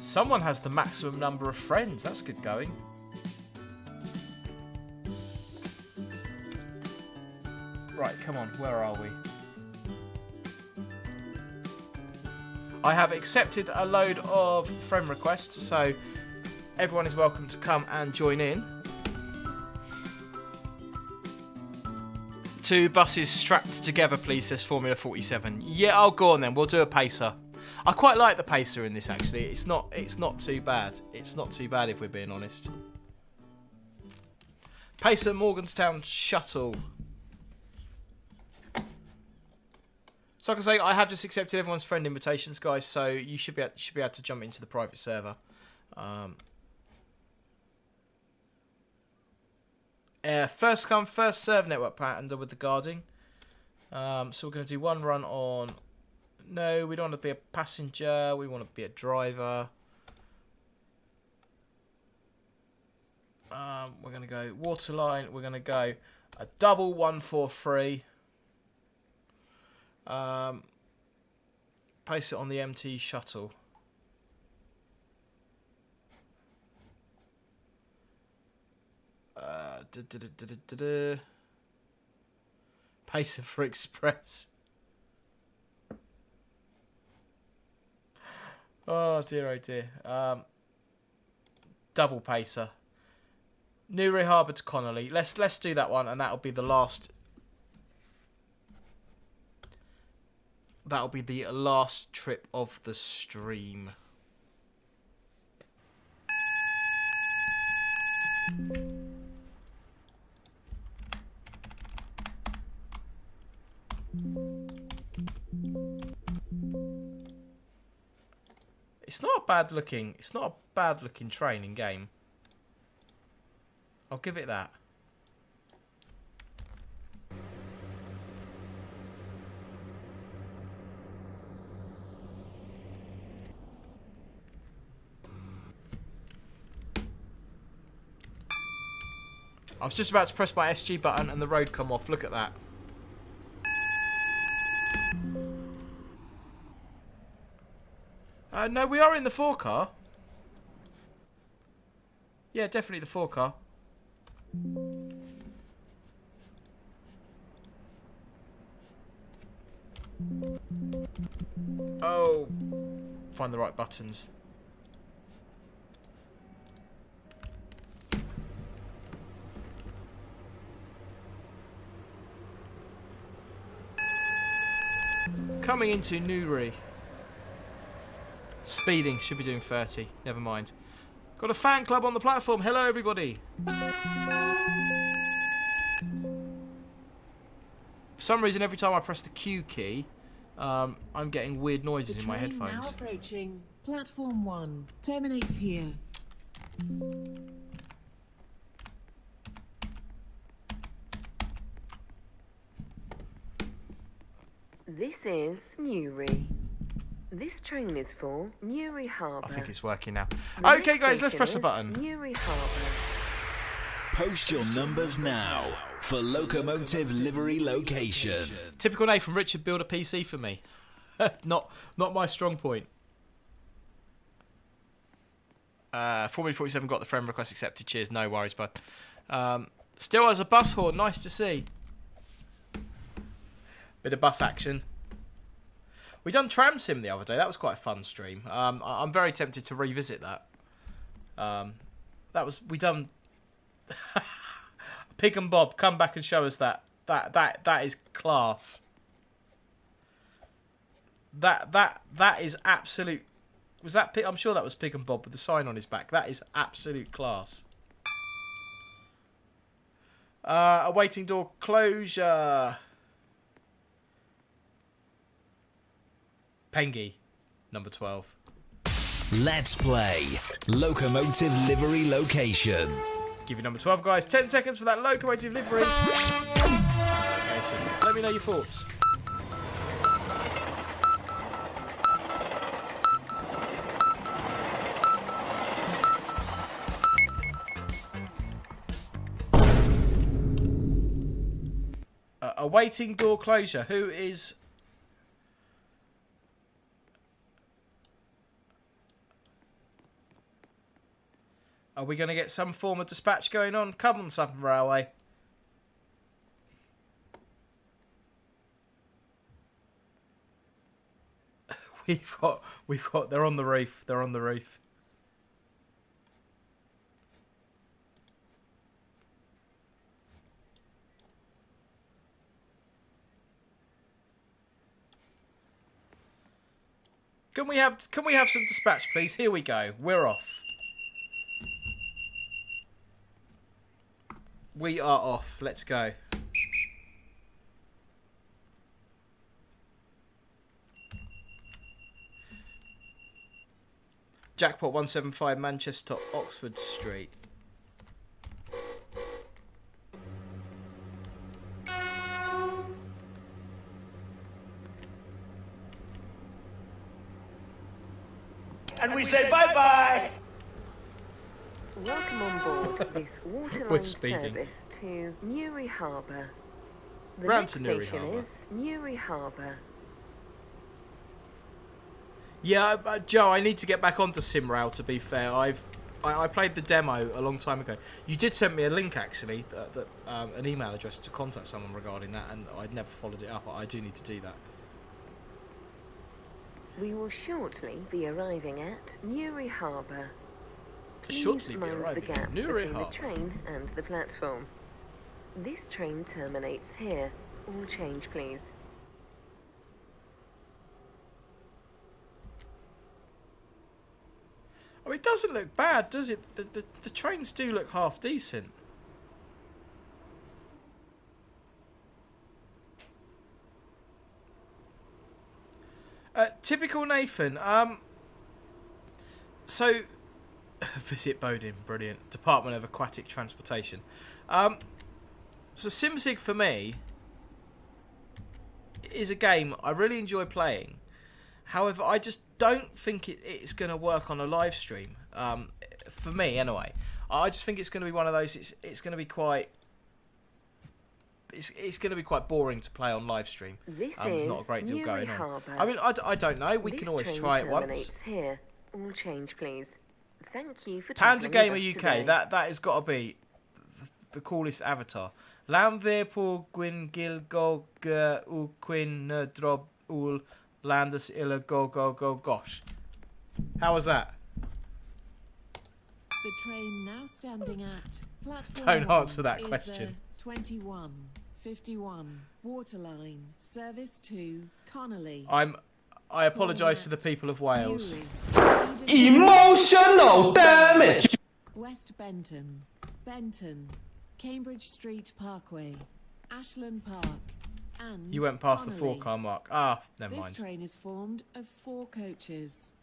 Someone has the maximum number of friends. That's good going. Right, come on. Where are we? I have accepted a load of friend requests, so everyone is welcome to come and join in. 2 buses strapped together, please, says Formula 47. Yeah, I'll go on then. We'll do a pacer. I quite like the pacer in this, actually. It's not too bad. It's not too bad, if we're being honest. Pacer Morganstown Shuttle. So, like I say, I have just accepted everyone's friend invitations, guys. So you should be able to jump into the private server. First come, first serve network pattern with the guarding. So we're going to do one run on. No, we don't want to be a passenger. We want to be a driver. We're going to go Waterline. We're going to go a double 143. Place it on the MT shuttle. Pacer for Express. Oh dear, oh dear. Double pacer. Newry Harbour to Connolly. Let's do that one, and that'll be the last. That'll be the last trip of the stream. It's not a bad looking. It's not a bad looking train in game. I'll give it that. I was just about to press my SG button and the road come off. Look at that. No, we are in the 4 car. Yeah, definitely the 4 car. Oh. Find the right buttons. coming into Newry. Speeding, should be doing 30. Never mind. Got a fan club on the platform. Hello, everybody. For some reason, every time I press the Q key, I'm getting weird noises in my headphones. The train now approaching platform 1 terminates here. This is Newry. This train is for Newry Harbour. I think it's working now. The Okay, next guys, let's station press the is button. Newry Harbour. Post your numbers now for Locomotive Livery Location. Typical Nathan, Richard, build a PC for me. not my strong point. Formula 47 got the friend request accepted. Cheers, no worries, bud. Still has a bus horn, nice to see. Bit of bus action. We done Tram Sim the other day. That was quite a fun stream. I'm very tempted to revisit that. We done. Pig and Bob, come back and show us that. That is class. That is absolute. Was that Pig? I'm sure that was Pig and Bob with the sign on his back. That is absolute class. Awaiting door closure. Pengy, number 12. Let's play Locomotive Livery Location. Give you number 12, guys. 10 seconds for that locomotive livery. Let me know your thoughts. Awaiting door closure. Who is... Are we going to get some form of dispatch going on? Come on, Southern Railway. We've got. They're on the roof. They're on the roof. Can we have some dispatch, please? Here we go. We're off. We are off. Let's go. Jackpot 175 Manchester Oxford Street. And we say bye-bye. Welcome on board this Waterline service to Newry Harbour. The next station is Newry Harbour. Yeah, Joe, I need to get back onto SimRail, to be fair. I played the demo a long time ago. You did send me a link, actually, an email address to contact someone regarding that, and I'd never followed it up. I do need to do that. We will shortly be arriving at Newry Harbour. Shortly be mind arriving the gap at Newry between Harbour. the train and the platform. This train terminates here. All change, please. Oh, it doesn't look bad, does it? The trains do look half decent. Typical Nathan. So, visit Bowden, brilliant. Department of Aquatic Transportation. So SimSig for me is a game I really enjoy playing. However, I just don't think it's going to work on a live stream. For me, anyway. I just think it's going to be one of those. It's going to be quite. It's going to be quite boring to play on live stream. This is not a great deal going on. I mean, I don't know. We can always try it once. Here. All change, please. Thank you for Panzer Gamer UK. Today. That has got to be the coolest avatar. Lanve på Gwyn Gilgo u Quinn Drob ul Landers illa go gosh. How was that? The train now standing at platform Don't 1 answer that is question. the 21 51. Waterline. Service to Connolly. I apologise to the people of Wales. Emotional damage. West Benton. Benton. Cambridge Street Parkway. Ashland Park. And You went past Connolly. the 4-car mark. Ah, never This mind. train is formed of 4 coaches.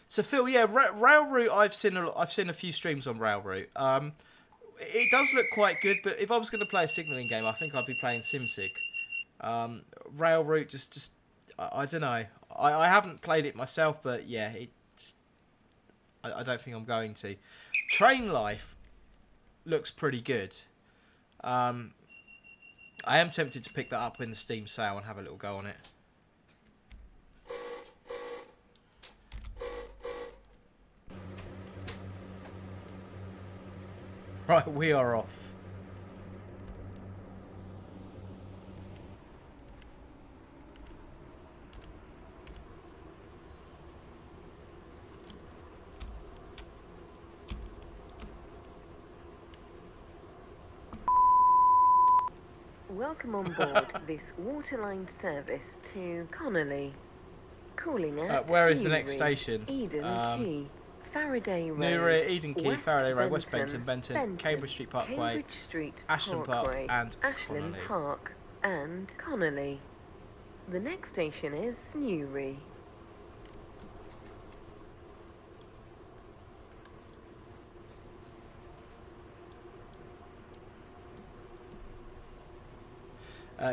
So Phil, yeah, rail route. I've seen a few streams on rail route. It does look quite good, but if I was going to play a signalling game, I think I'd be playing SimSig. Rail route, just I don't know. I haven't played it myself, but yeah, it just I don't think I'm going to. Train Life looks pretty good. I am tempted to pick that up in the Steam sale and have a little go on it. Right, we are off. Welcome on board this Waterline service to Connolly. Calling at Where is the next Newry, station? Eden Key, Faraday Road, Newry, Eden Key, West Faraday Road, West Benton, Benton, Cambridge Street Parkway, Cambridge Street Ashland Park Parkway, and Ashland Connolly. Park and Connolly. The next station is Newry.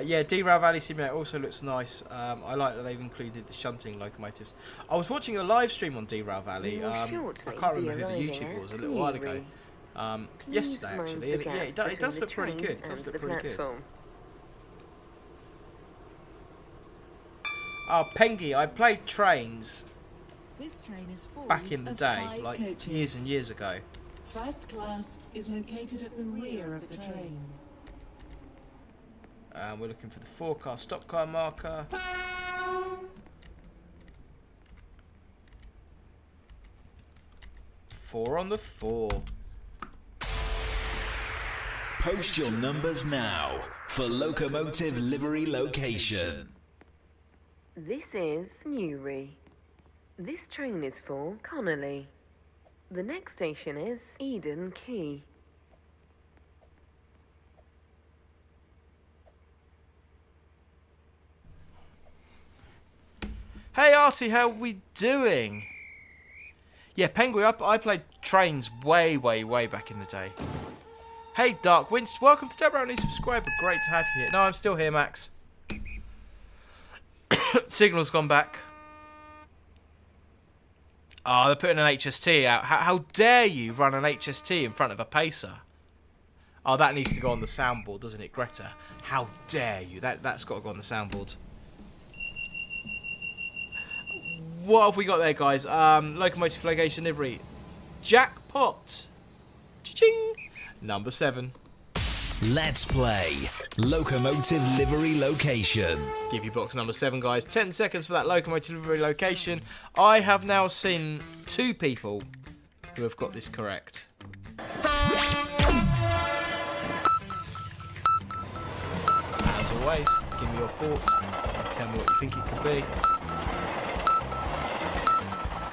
Yeah, Derail Valley Simulator also looks nice. I like that they've included the shunting locomotives. I was watching a live stream on Derail Valley. I can't remember who the YouTuber was, a little while ago. Yesterday, actually. And yeah, it does look pretty good. It does look pretty good. Oh, Pengy, I played Trains This train is full back in the of day, 5 like coaches. years and years ago. First class is located at the rear of the train. We're looking for the 4-car stop car marker. Four on the 4. Post your numbers now for Locomotive Livery Location. This is Newry. This train is for Connolly. The next station is Eden Key. Hey Artie, how we doing? Yeah, Penguin, I played Trains way back in the day. Hey Dark Winst, welcome to Deborah, new subscriber, great to have you here. No, I'm still here, Max. Signal's gone back. Oh, they're putting an HST out. How dare you run an HST in front of a pacer? Oh, that needs to go on the soundboard, doesn't it, Greta? How dare you? That's got to go on the soundboard. What have we got there, guys? Locomotive Location Livery. Jackpot. Cha-ching. Number 7. Let's play Locomotive Livery Location. Give you box number 7, guys. 10 seconds for that Locomotive Livery Location. I have now seen 2 people who have got this correct. As always, give me your thoughts. Tell me what you think it could be.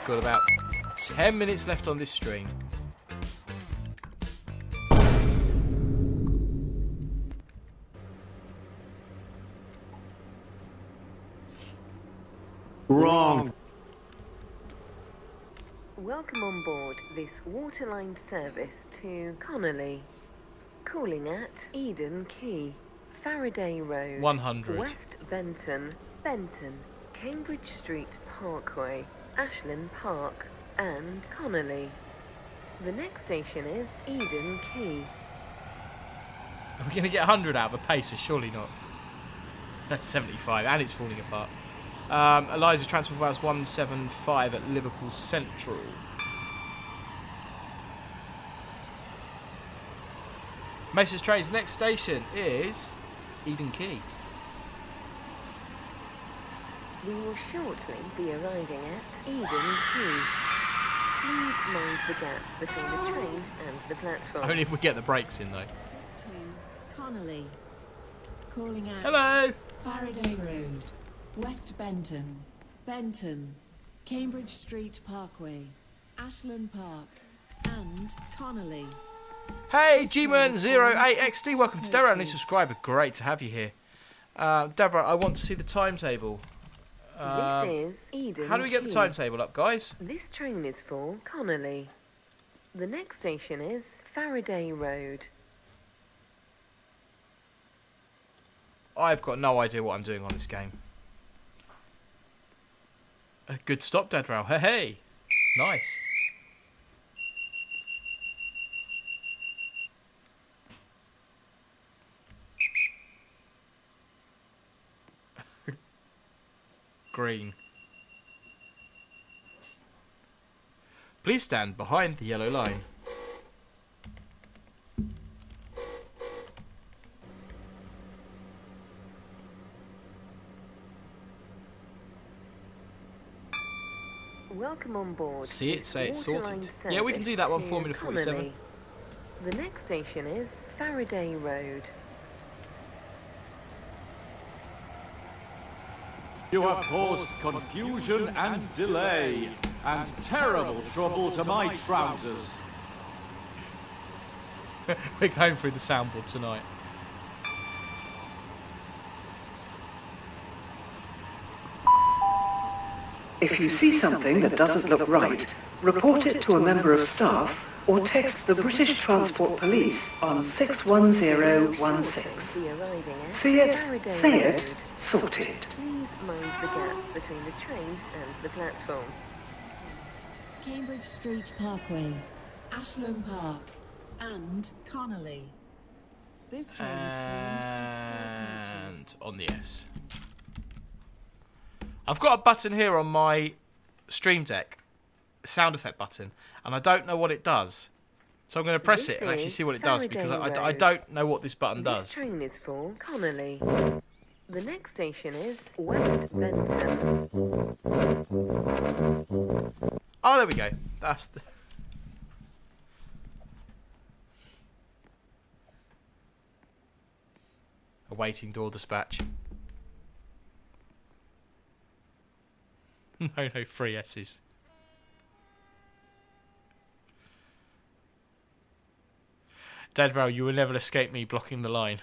Got about 10 minutes left on this stream. Wrong. Welcome on board this Waterline service to Connolly. Calling at Eden Key, Faraday Road, 100. West Benton, Cambridge Street Parkway, Ashland Park and Connolly. The next station is Eden Key. Are we going to get 100 out of a pacer? Surely not. That's 75 and it's falling apart. Eliza Transport Vals 175 at Liverpool Central. Mason's Trains, next station is Eden Key. We will shortly be arriving at Eden Key. Please mind the gap between the train and the platform. Only if we get the brakes in, though. Service to Connolly. Calling out Hello. Faraday Road, West Benton, Benton, Cambridge Street Parkway, Ashland Park, and Connolly. Hey, Gman08XD, welcome to Deborah, and a subscriber. Great to have you here. Deborah, I want to see the timetable. This is Eden. How do we get the timetable up, guys? This train is for Connolly. The next station is Faraday Road. I've got no idea what I'm doing on this game. A good stop, Dedrail. Hey, hey. Nice. Green. Please stand behind the yellow line. Welcome on board. See it, say it's Waterline sorted. Yeah, we can do that one, service Formula to 47. Connolly. The next station is Faraday Road. You have caused confusion and delay, and terrible trouble to my trousers. We're going through the soundboard tonight. If you see something that doesn't look right, report it to a member of staff or text the British Transport Police on 61016. Be arriving at See it, Faraday say it, Road. sorted. Please mind the gap between the train and the platform. Cambridge Street Parkway, Ashland Park, and Connolly. This train is formed of 4 coaches. And on the S. I've got a button here on my Stream Deck, a sound effect button, and I don't know what it does. So I'm going to press it and actually see what it does, because I don't know what this button This does. train is for Connolly. The next station is West Benton. Oh, there we go. That's the... Awaiting door dispatch. No, 3 S's. Deadrow, you will never escape me blocking the line.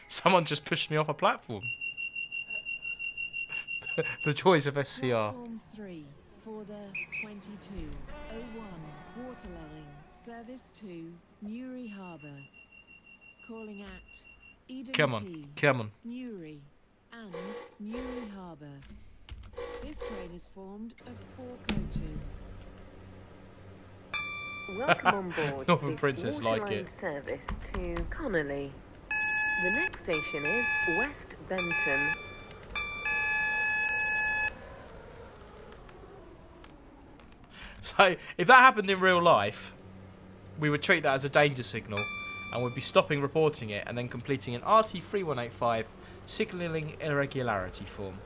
Someone just pushed me off a platform. The joys of SCR. Platform 3 for the 2201 Waterline service to Newry Harbour. Calling at Eden Come on, Quay, come on. Newry, and Newry Harbour. This train is formed of 4 coaches. Welcome on board Northern this Princess like Waterline it. service to Connolly. The next station is West Benton. So, if that happened in real life, we would treat that as a danger signal, and we'd be stopping reporting it and then completing an RT3185 signalling irregularity form,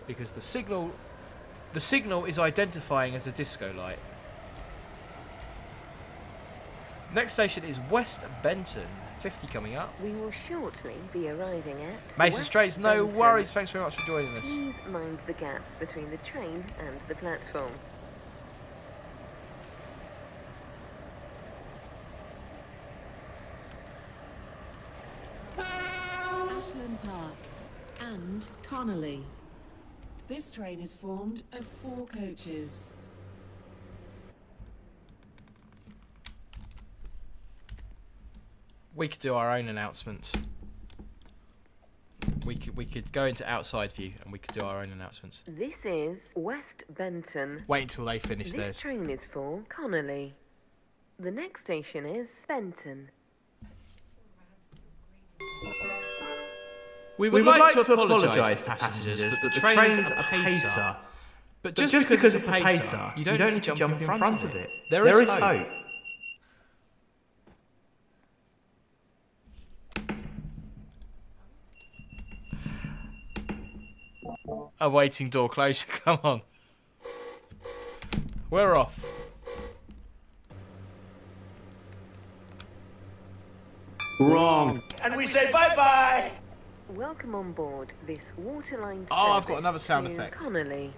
because the signal is identifying as a disco light. Next station is West Benton. 50 coming up. We will shortly be arriving at Mason West Straits, no Benton. worries. Thanks very much for joining us. Please mind the gap between the train and the platform. Ashland Park and Connolly. This train is formed of 4 coaches. We could do our own announcements. We could go into outside view and we could do our own announcements. This is West Benton. Wait until they finish This theirs. train is for Connolly. The next station is Benton. We would like to apologise to passengers that the train's a pacer. But just because it's a pacer, you don't need to jump in front of it. There is hope. Awaiting door closure, come on. We're off. Wrong. And we say bye-bye. Welcome on board this Waterline service. Oh, I've got another sound to effect. Connolly.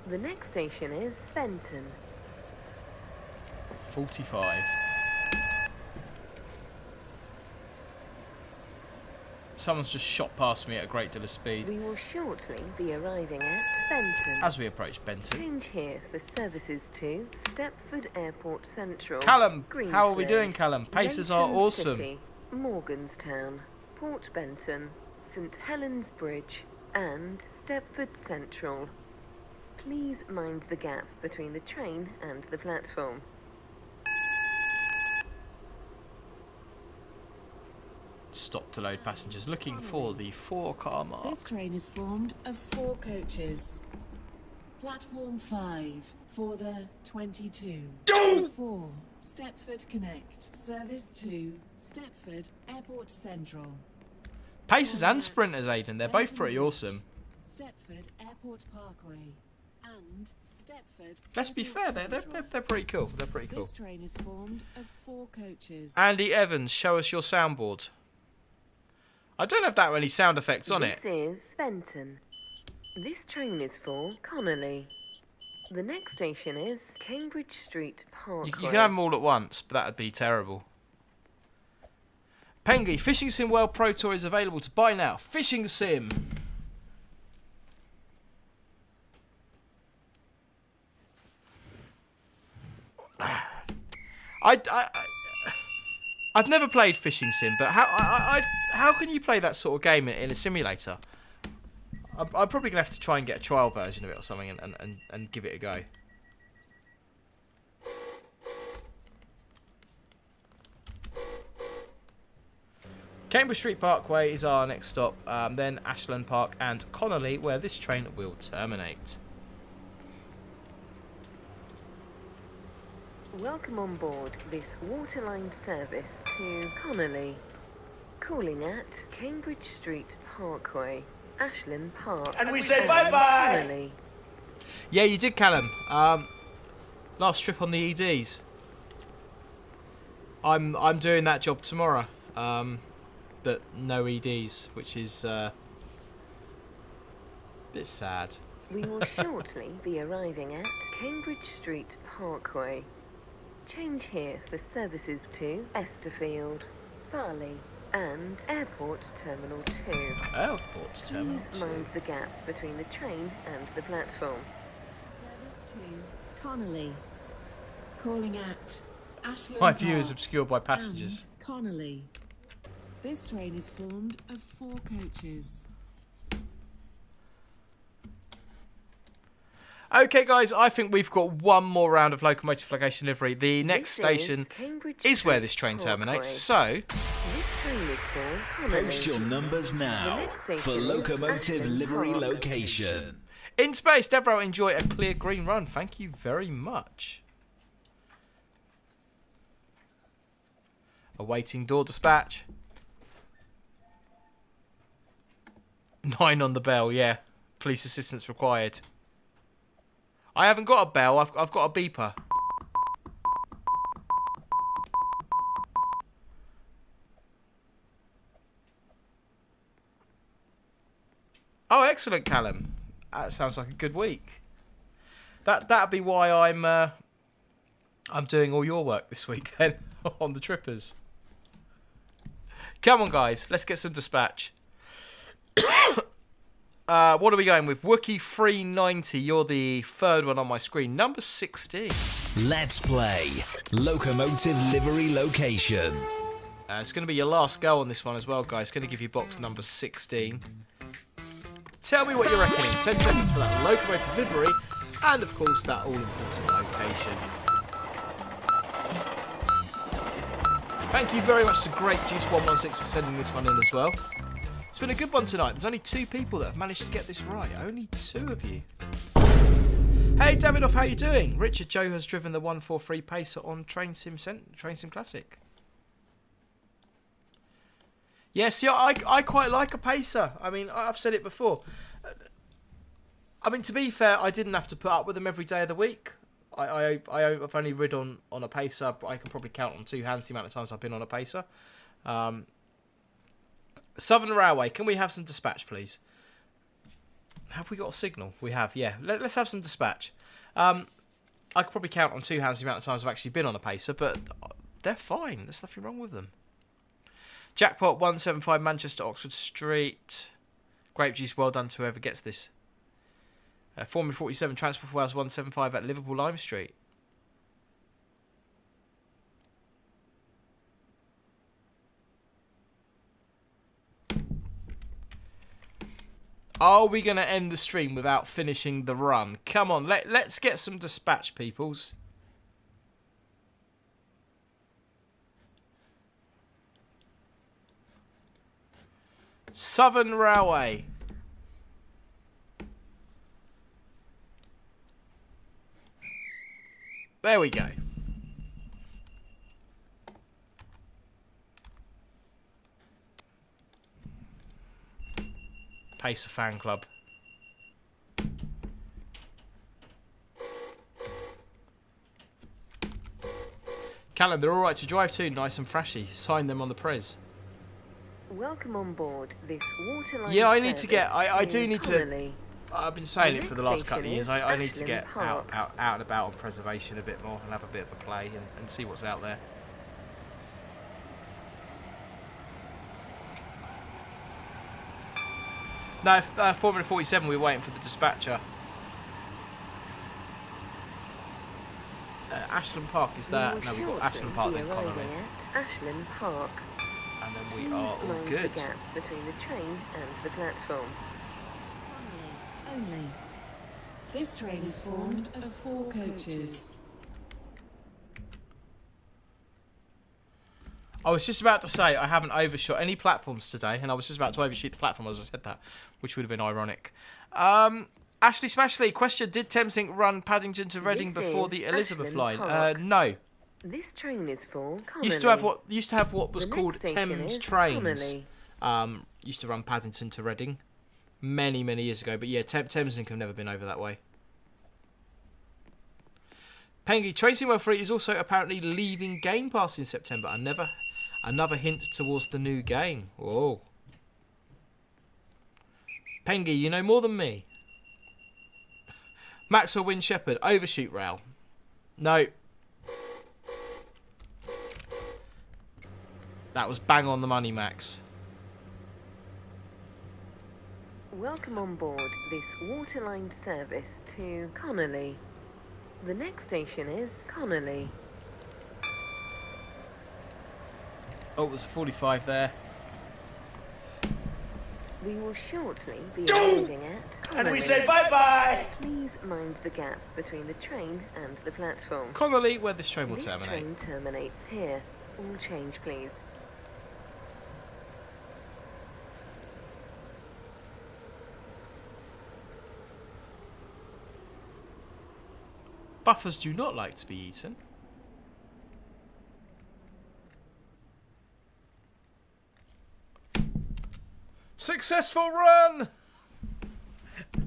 The next station is Fenton. 45. Someone's just shot past me at a great deal of speed. We will shortly be arriving at Fenton. As we approach Benton. Change here for services to Stepford Airport Central. Callum, Greensleigh, how are we doing, Callum? Paces are Leighton awesome. City, Morganstown, Port Benton, St Helens Bridge, and Stepford Central. Please mind the gap between the train and the platform. Stop to load passengers, looking for the 4-car mark. This train is formed of 4 coaches. Platform 5 for the 22. 4 Stepford Connect. Service to Stepford Airport Central. Pacers and sprinters, Aidan, they're both pretty awesome. Stepford Airport Parkway and Stepford. Let's be fair, they're pretty cool. They're pretty cool. This train is formed of 4 coaches. Andy Evans, show us your soundboard. I don't have that many sound effects on it. This is Fenton. This train is for Connolly. The next station is Cambridge Street Parkway. You can have them all at once, but that would be terrible. Pengy, Fishing Sim World Pro Tour is available to buy now. Fishing Sim. I've never played Fishing Sim, but how can you play that sort of game in a simulator? I'm probably going to have to try and get a trial version of it or something and give it a go. Cambridge Street Parkway is our next stop, then Ashland Park and Connolly, where this train will terminate. Welcome on board this Waterline service to Connolly. Calling at Cambridge Street Parkway, Ashland Park. And we say bye-bye. Connolly. Yeah, you did, Callum. Last trip on the EDs. I'm doing that job tomorrow. But no EDs, which is a bit sad. We will shortly be arriving at Cambridge Street Parkway. Change here for services to Esterfield, Farley, and Airport Terminal 2. Airport Terminal 2. Please mind the gap between the train and the platform. Service to Connolly. Calling at Ashland My view Park is obscured by passengers. and Connolly. This train is formed of 4 coaches. Okay, guys, I think we've got one more round of Locomotive Location Livery. The next station is where this train terminates, so... This train is for Connolly. Post your numbers now for Locomotive Livery Location. In space, Deborah, enjoy a clear green run. Thank you very much. Awaiting door dispatch. 9 on the bell, yeah. Police assistance required. I haven't got a bell, I've got a beeper. Oh, excellent, Callum. That sounds like a good week. That'd be why I'm doing all your work this week then on the trippers. Come on, guys, let's get some dispatch. What are we going with? Wookie 390. You're the third one on my screen. Number 16. Let's play Locomotive Livery Location. It's going to be your last go on this one as well, guys. It's going to give you box number 16. Tell me what you're reckoning. 10 seconds for that locomotive livery. And, of course, that all-important location. Thank you very much to Great Juice 116 for sending this one in as well. It's been a good one tonight. There's only 2 people that have managed to get this right. Only 2 of you. Hey, Davidoff, how you doing? Richard Joe has driven the 143 Pacer on Train Sim Classic. Yes, yeah, I quite like a Pacer. I mean, I've said it before. I mean, to be fair, I didn't have to put up with them every day of the week. I've only ridden on a pacer, but I can probably count on two hands the amount of times I've been on a pacer. Southern Railway, can we have some dispatch, please? Have we got a signal? We have, yeah. Let's have some dispatch. I could probably count on two hands the amount of times I've actually been on a pacer, but they're fine. There's nothing wrong with them. Jackpot 175 Manchester Oxford Street. Grape juice, well done to whoever gets this. Formula 47 Transport for Wales 175 at Liverpool Lime Street. Are we going to end the stream without finishing the run? Come on, let's get some dispatch, peoples. Southern Railway. There we go. Pacer Fan Club. Callum, they're alright to drive too, nice and freshy. Sign them on the prez. Welcome on board this Waterline. Yeah, I need to get. I do need to. I've been saying it for the last couple of years. I need to get out and about on preservation a bit more and have a bit of a play and see what's out there. No, Formula 47, we're waiting for the dispatcher. Ashland Park, is that? No, we've got Ashland Park, then Connolly. Ashland Park. And then we are all good. The gap between the train and the platform. Only. This train is formed of 4 coaches. I was just about to say I haven't overshot any platforms today, and I was just about to overshoot the platform as I said that, which would have been ironic. Ashley Smashley, question: did Thameslink run Paddington to Reading before the Elizabeth line? No. This train is for Connolly. Used to have what was called Thames Trains. Used to run Paddington to Reading many years ago, but yeah, Thameslink have never been over that way. Pengy, Tracy Welfrey is also apparently leaving Game Pass in September. Another hint towards the new game. Whoa. Pengy, you know more than me. Maxwell Wynne Shepherd, overshoot rail. No. That was bang on the money, Max. Welcome on board this Waterline service to Connolly. The next station is Connolly. Oh, there's a 45 there. We will shortly be arriving at Connolly. And we say bye-bye! Please mind the gap between the train and the platform. Connolly, where this train will terminate. This train terminates here. All change, please. Buffers do not like to be eaten. Successful run!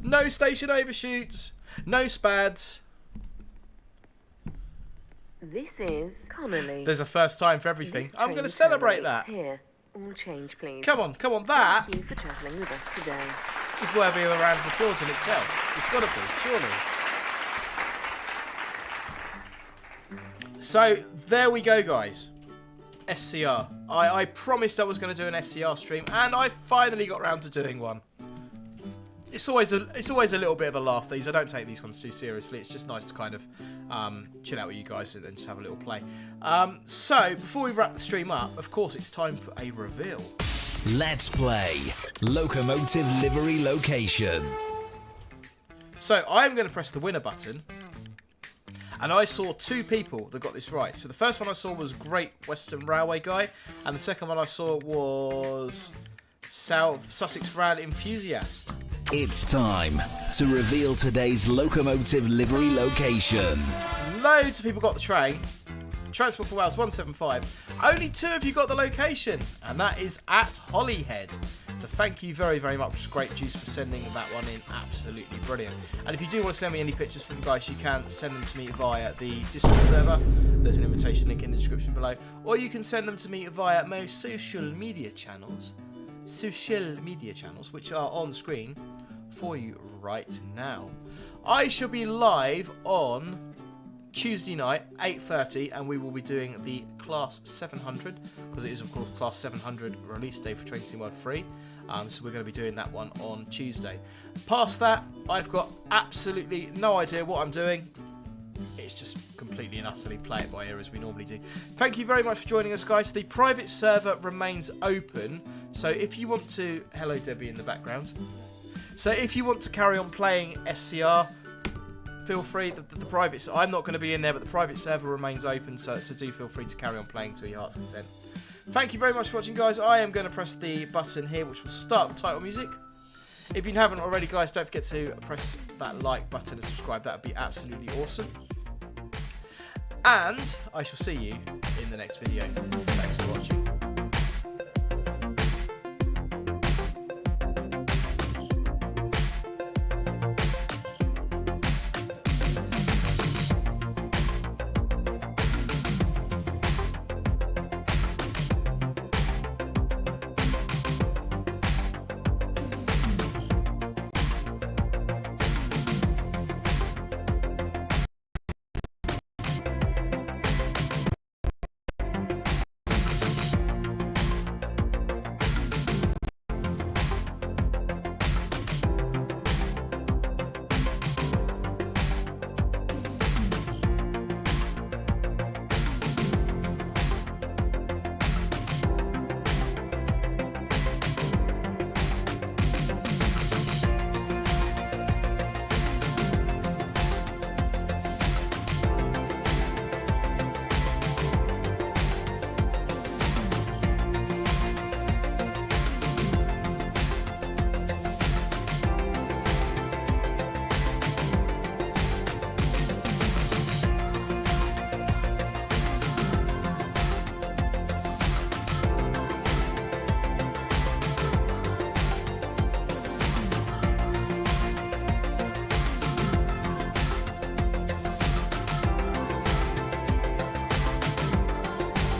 No station overshoots. No spads. This is Connolly. There's a first time for everything. I'm going to celebrate that. Here. All change, please. Come on. That Thank you for travelling with us today. is worthy of a round of applause in itself. It's got to be, surely. So, there we go, guys. SCR. I promised I was going to do an SCR stream, and I finally got round to doing one. It's always a little bit of a laugh, these. I don't take these ones too seriously. It's just nice to kind of chill out with you guys and just have a little play. So, before we wrap the stream up, of course, it's time for a reveal. Let's play Locomotive Livery Location. So, I'm going to press the winner button. And I saw 2 people that got this right. So the first one I saw was Great Western Railway guy, and the second one I saw was South Sussex Rail Enthusiast. It's time to reveal today's Locomotive Livery Location. Loads of people got the train. Transport for Wales 175. Only 2 of you got the location, and that is at Holyhead. So thank you very, very much, Great Juice, for sending that one in. Absolutely brilliant. And if you do want to send me any pictures from you guys, you can send them to me via the Discord server. There's an invitation link in the description below. Or you can send them to me via my social media channels. Which are on screen for you right now. I shall be live on Tuesday night, 8:30, and we will be doing the Class 700, because it is, of course, Class 700 release day for Train Sim World 3. So we're going to be doing that one on Tuesday. Past that, I've got absolutely no idea what I'm doing. It's just completely and utterly play it by ear as we normally do. Thank you very much for joining us, guys. The private server remains open, so if you want to... Hello, Debbie, in the background. So if you want to carry on playing SCR, feel free. The private... I'm not going to be in there, but the private server remains open, so do feel free to carry on playing to your heart's content. Thank you very much for watching, guys. I am going to press the button here, which will start the title music. If you haven't already, guys, don't forget to press that like button and subscribe. That would be absolutely awesome. And I shall see you in the next video. Thanks.